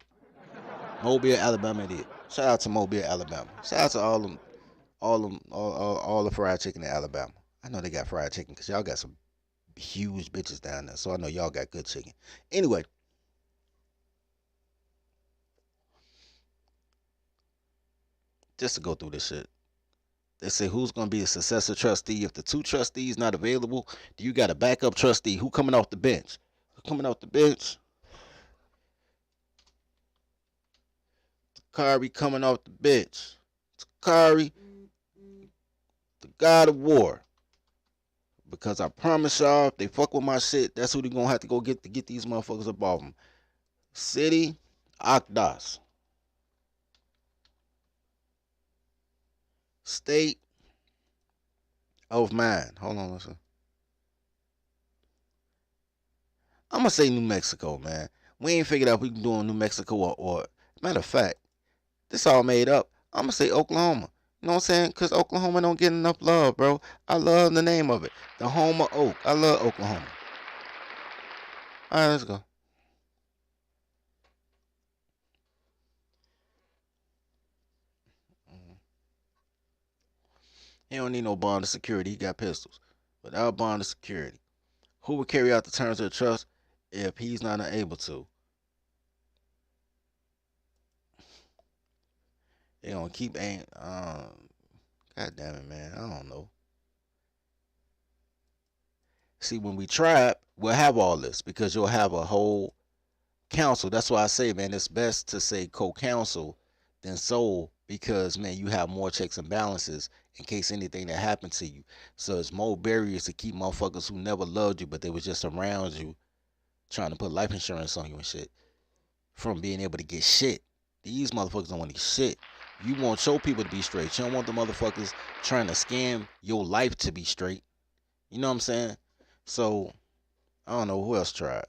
[SPEAKER 1] Mobile, Alabama it is. Shout out to Mobile, Alabama. Shout out to all the fried chicken in Alabama. I know they got fried chicken because y'all got some huge bitches down there, so I know y'all got good chicken. Anyway, just to go through this shit. They say who's gonna be a successor trustee if the two trustees not available? Do you got a backup trustee? Who coming off the bench? Coming off the bench? Takari coming off the bench. Takari, the God of War. Because I promise y'all, if they fuck with my shit, that's who they gonna have to go get to get these motherfuckers up off them. City, Akdas. State of mind. Hold on, listen. I'm gonna say New Mexico, man. We ain't figured out if we can do in New Mexico or matter of fact, this all made up. I'm gonna say Oklahoma. You know what I'm saying? Because Oklahoma don't get enough love, bro. I love the name of it. The home of oak. I love Oklahoma. All right, let's go. He don't need no bond of security. He got pistols. Without bond of security, who would carry out the terms of the trust if he's not able to? They gonna keep God damn it, man. I don't know. See, when we trap, we'll have all this because you'll have a whole council. That's why I say, man, it's best to say co-counsel than sole because, man, you have more checks and balances in case anything that happened to you. So it's more barriers to keep motherfuckers who never loved you, but they was just around you trying to put life insurance on you and shit from being able to get shit. These motherfuckers don't want to get shit. You want your people to be straight. You don't want the motherfuckers trying to scam your life to be straight. You know what I'm saying? So, I don't know who else tried.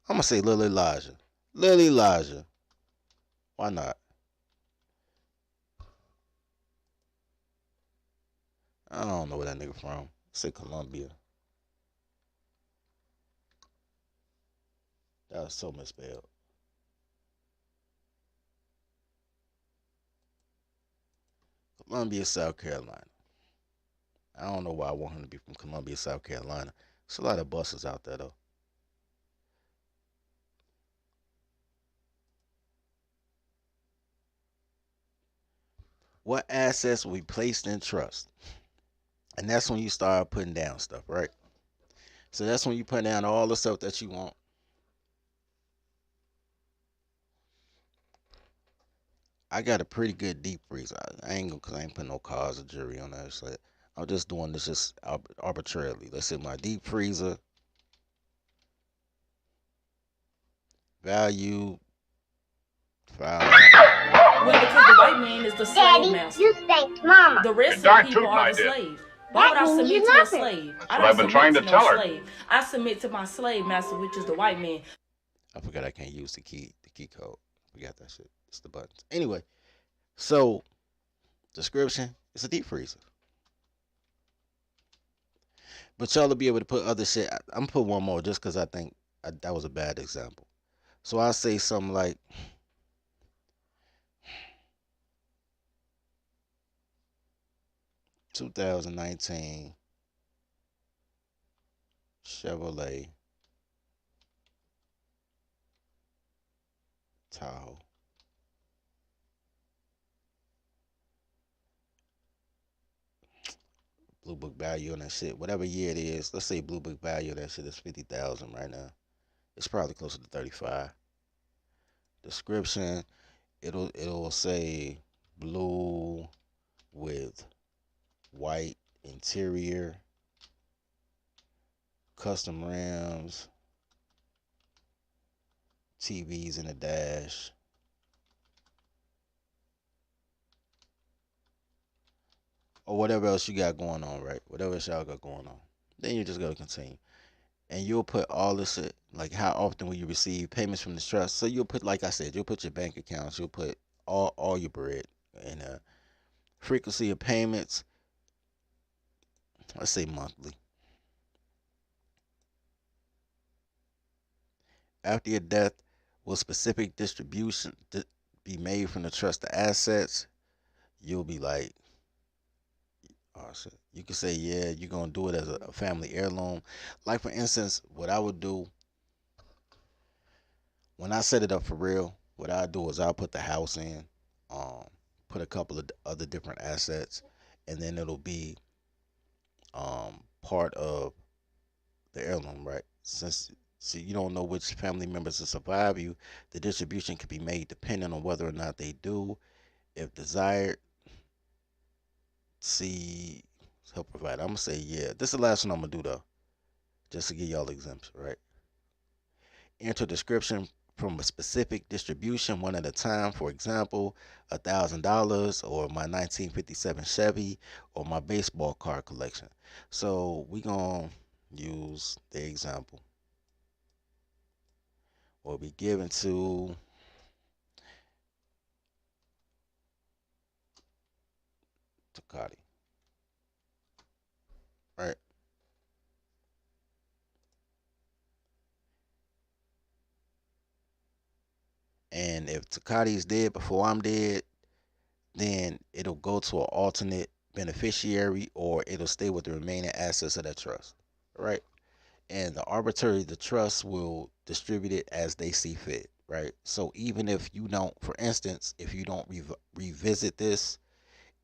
[SPEAKER 1] I'm going to say Lil Elijah. Lil Elijah. Why not? I don't know where that nigga from. Say Columbia. That was so misspelled. Columbia, South Carolina. I don't know why I want him to be from Columbia, South Carolina. There's a lot of buses out there, though. What assets will be placed in trust? And that's when you start putting down stuff, right? So that's when you put down all the stuff that you want. I got a pretty good deep freezer. I ain't gonna, cause I ain't putting no cars or jury on that shit. I'm just doing this just arbitrarily. Let's say my deep freezer value
[SPEAKER 15] Well, because the white man is the slave
[SPEAKER 11] Daddy,
[SPEAKER 15] master.
[SPEAKER 11] you spanked Mama.
[SPEAKER 15] The rest
[SPEAKER 12] Darn
[SPEAKER 15] of the people
[SPEAKER 12] tootin' I
[SPEAKER 15] are the
[SPEAKER 12] did.
[SPEAKER 15] slave. Why would I
[SPEAKER 11] That means
[SPEAKER 15] submit
[SPEAKER 11] you
[SPEAKER 15] to a
[SPEAKER 11] love her.
[SPEAKER 15] slave?
[SPEAKER 12] That's
[SPEAKER 15] I
[SPEAKER 12] what
[SPEAKER 15] don't
[SPEAKER 12] I've been
[SPEAKER 15] submit
[SPEAKER 12] trying
[SPEAKER 15] to
[SPEAKER 12] to
[SPEAKER 15] no
[SPEAKER 12] tell her.
[SPEAKER 15] slave. I submit to my slave master, which is the white man.
[SPEAKER 1] I forgot I can't use the key code. Forgot that shit. It's the buttons. Anyway, so description, it's a deep freezer. But y'all will be able to put other shit. I'm gonna put one more just because I think that was a bad example. So I say something like 2019 Chevrolet Tahoe. Blue Book value on that shit, whatever year it is, let's say Blue Book value of that shit is 50,000 right now. It's probably closer to 35. Description, it'll say blue with white interior, custom rims, TVs in the dash. Or whatever else you got going on, right? Whatever else y'all got going on. Then you just go to continue. And you'll put all this shit, like how often will you receive payments from the trust. So you'll put, like I said, you'll put your bank accounts, you'll put all your bread and frequency of payments, let's say monthly. After your death, will specific distribution be made from the trust to assets? You'll be like, oh shit. You can say, yeah, you're gonna do it as a family heirloom. Like for instance, what I would do when I set it up for real, what I do is I'll put the house in, put a couple of other different assets, and then it'll be part of the heirloom, right? Since you don't know which family members will survive you, the distribution can be made depending on whether or not they do. If desired, see help provide. I'm gonna say yeah. This is the last one I'm gonna do though, just to give y'all exemption, right? Enter description from a specific distribution one at a time. For example, $1,000 or my 1957 Chevy or my baseball card collection. So we gonna use the example. Will be given to Takati. Right. And if Takati is dead before I'm dead, then it'll go to an alternate beneficiary or it'll stay with the remaining assets of that trust. Right. And the arbitrary, the trust will distribute it as they see fit. Right. So even if you don't, for instance, if you don't revisit this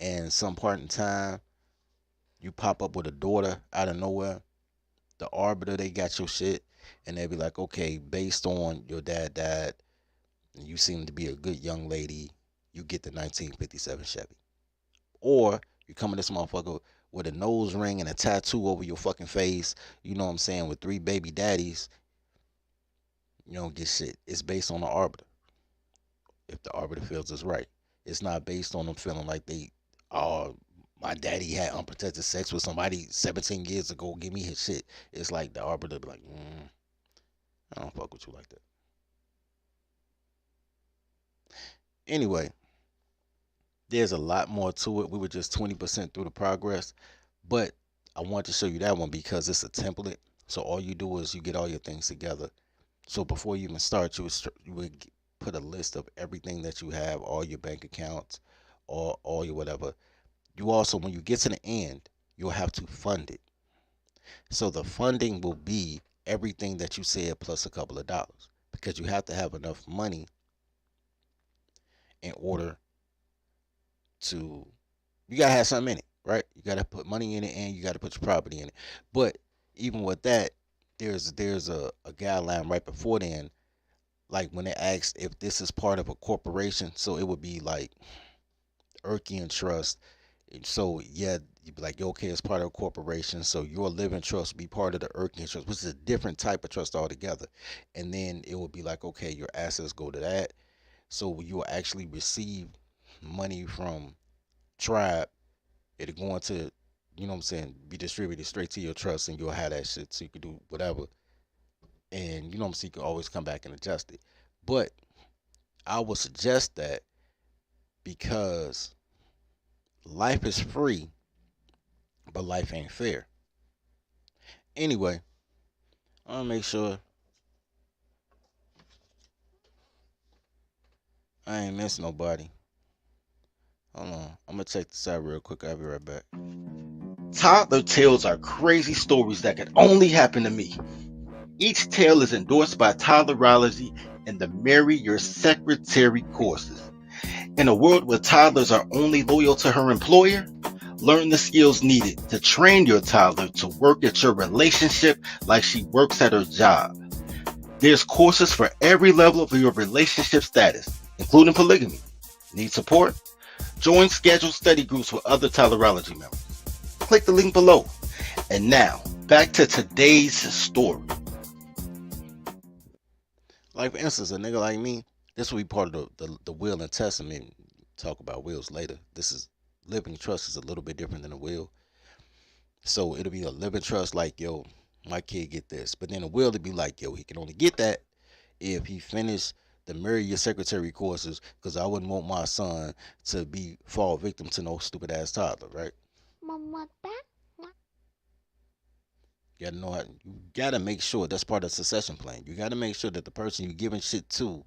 [SPEAKER 1] and some part in time, you pop up with a daughter out of nowhere, the arbiter, they got your shit, and they be like, okay, based on your dad died, and you seem to be a good young lady, you get the 1957 Chevy. Or you come in this motherfucker with a nose ring and a tattoo over your fucking face, you know what I'm saying, with 3 baby daddies, you don't get shit. It's based on the arbiter. If the arbiter feels it's right. It's not based on them feeling like they, oh, my daddy had unprotected sex with somebody 17 years ago, give me his shit. It's like the arbiter be like, I don't fuck with you like that. Anyway, there's a lot more to it. We were just 20% through the progress, but I want to show you that one because it's a template. So all you do is you get all your things together. So before you even start, you would put a list of everything that you have, all your bank accounts, all your whatever. You also, when you get to the end, you'll have to fund it. So the funding will be everything that you said plus a couple of dollars, because you have to have enough money in order to, you gotta have something in it, right? You gotta put money in it and you gotta put your property in it. But even with that, there's a guideline right before then, like when they asked if this is part of a corporation, so it would be like Urkian Trust. So yeah, you'd be like, okay, it's part of a corporation, so your living trust would be part of the Urkian Trust, which is a different type of trust altogether. And then it would be like, okay, your assets go to that, so you will actually receive money from Tribe. It'll go into, you know what I'm saying, be distributed straight to your trust, and you'll have that shit so you can do whatever. And you know what I'm saying, you can always come back and adjust it. But I would suggest that because life is free, but life ain't fair. Anyway, I'll make sure I ain't miss nobody. Hold on, I'm gonna check this out real quick. I'll be right back.
[SPEAKER 16] Toddler tales are crazy stories that can only happen to me. Each tale is endorsed by Toddlerology and the Marry Your Secretary courses. In a world where toddlers are only loyal to her employer, learn the skills needed to train your toddler to work at your relationship like she works at her job. There's courses for every level of your relationship status, including polygamy. Need support? Join scheduled study groups with other Toddlerology members. Click the link below. And now, back to today's story.
[SPEAKER 1] Like for instance, a nigga like me, this will be part of the will and testament. Talk about wills later. This is living trust is a little bit different than a will. So it'll be a living trust like, yo, my kid get this. But then a will to be like, yo, he can only get that if he finished the Marry Your Secretary courses, because I wouldn't want my son to fall victim to no stupid ass toddler, right? You gotta know you gotta make sure that's part of the succession plan. You gotta make sure that the person you're giving shit to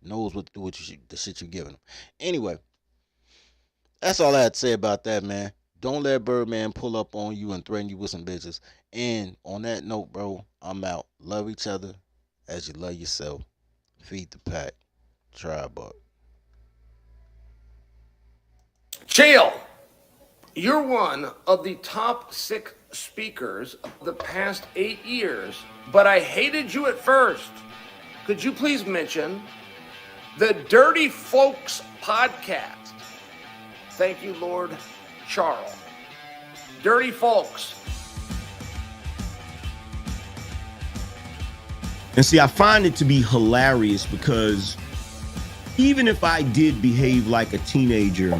[SPEAKER 1] knows what to do with the shit you're giving them. Anyway, that's all I had to say about that, man. Don't let Birdman pull up on you and threaten you with some bitches. And on that note, bro, I'm out. Love each other as you love yourself. Feed the pack. Tribe up.
[SPEAKER 14] Chill. You're one of the top 6 speakers of the past 8 years, but I hated you at first. Could you please mention the Dirty Folks podcast? Thank you, Lord Charles. Dirty Folks.
[SPEAKER 17] And see, I find it to be hilarious because even if I did behave like a teenager,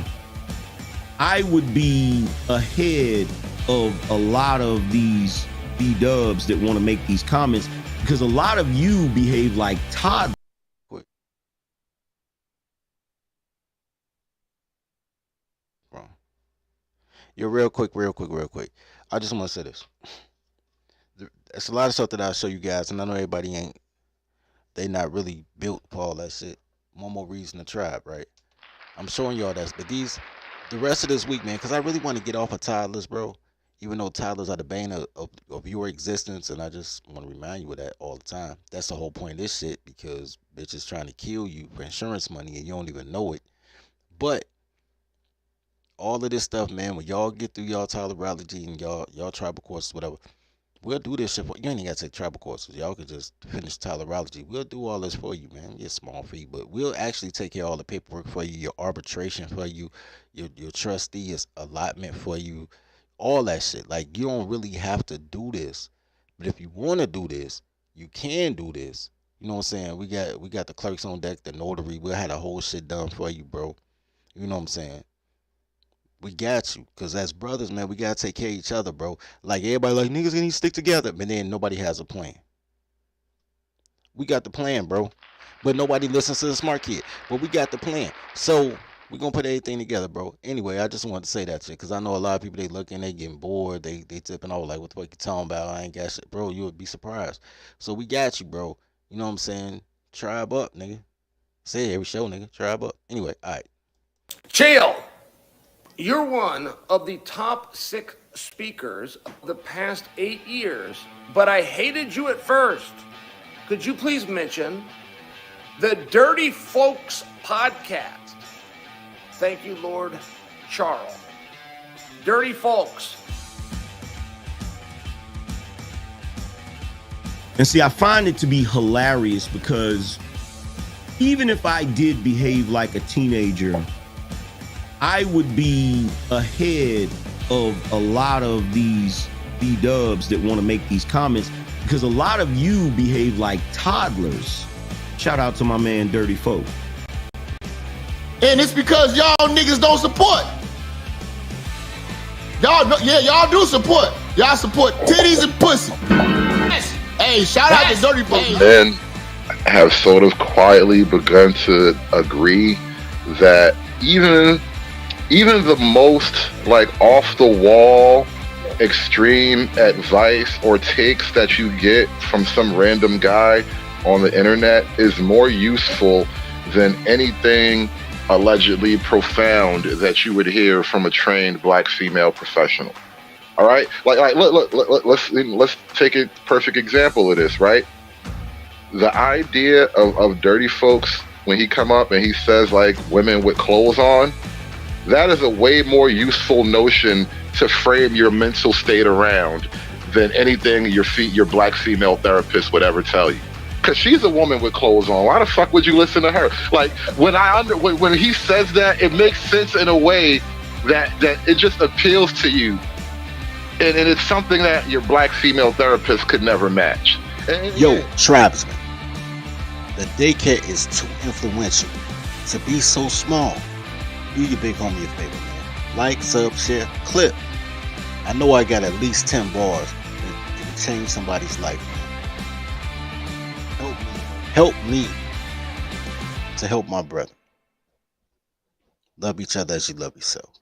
[SPEAKER 17] I would be ahead of a lot of these B-dubs that want to make these comments, because a lot of you behave like toddlers.
[SPEAKER 1] Yo, real quick. I just want to say this. There's a lot of stuff that I'll show you guys, and I know everybody they not really built for all that shit. One more reason to Tribe, right? I'm showing y'all that, but the rest of this week, man, because I really want to get off of toddlers, bro. Even though toddlers are the bane of your existence, and I just want to remind you of that all the time. That's the whole point of this shit, because bitches trying to kill you for insurance money and you don't even know it. But all of this stuff, man, when y'all get through y'all Toddlerology and y'all tribal courses, whatever, we'll do this shit for you. Ain't even got to take tribal courses. Y'all could just finish Toddlerology. We'll do all this for you, man. Get a small fee, but we'll actually take care of all the paperwork for you, your arbitration for you, your trustee's allotment for you, all that shit. Like, you don't really have to do this, but if you want to do this, you can do this. You know what I'm saying? We got the clerks on deck, the notary. We'll have the whole shit done for you, bro. You know what I'm saying? We got you, because as brothers, man, we got to take care of each other, bro. Like, everybody like, niggas need to stick together, but then nobody has a plan. We got the plan, bro, but nobody listens to the smart kid, but we got the plan. So we're going to put everything together, bro. Anyway, I just wanted to say that shit, because I know a lot of people, they looking, they getting bored, they tipping over like, what the fuck you talking about? I ain't got shit. Bro, you would be surprised. So we got you, bro. You know what I'm saying? Tribe up, nigga. Say it every show, nigga. Tribe up. Anyway, all right.
[SPEAKER 14] Chill. You're one of the top 6 speakers of the past 8 years, but I hated you at first. Could you please mention the Dirty Folks podcast? Thank you, Lord Charles. Dirty folks.
[SPEAKER 17] And see, I find it to be hilarious because even if I did behave like a teenager, I would be ahead of a lot of these B-dubs that want to make these comments, because a lot of you behave like toddlers. Shout out to my man Dirty Folk.
[SPEAKER 8] And it's because y'all niggas don't support. Y'all do support. Y'all support titties and pussy. Hey, shout out to Dirty Folk.
[SPEAKER 18] Men have sort of quietly begun to agree that even the most like off the wall extreme advice or takes that you get from some random guy on the internet is more useful than anything allegedly profound that you would hear from a trained black female professional. All right, like look, let's take a perfect example of this, right? The idea of Dirty Folks when he come up and he says like women with clothes on, that is a way more useful notion to frame your mental state around than anything your black female therapist would ever tell you. Cause she's a woman with clothes on. Why the fuck would you listen to her? Like when he says that, it makes sense in a way that it just appeals to you, and it's something that your black female therapist could never match.
[SPEAKER 1] Yo, tribesman, the daycare is too influential to be so small. Do your big homie a favor, man. Like, sub, share, clip. I know I got at least 10 bars that change somebody's life, man. Help me to help my brother. Love each other as you love yourself.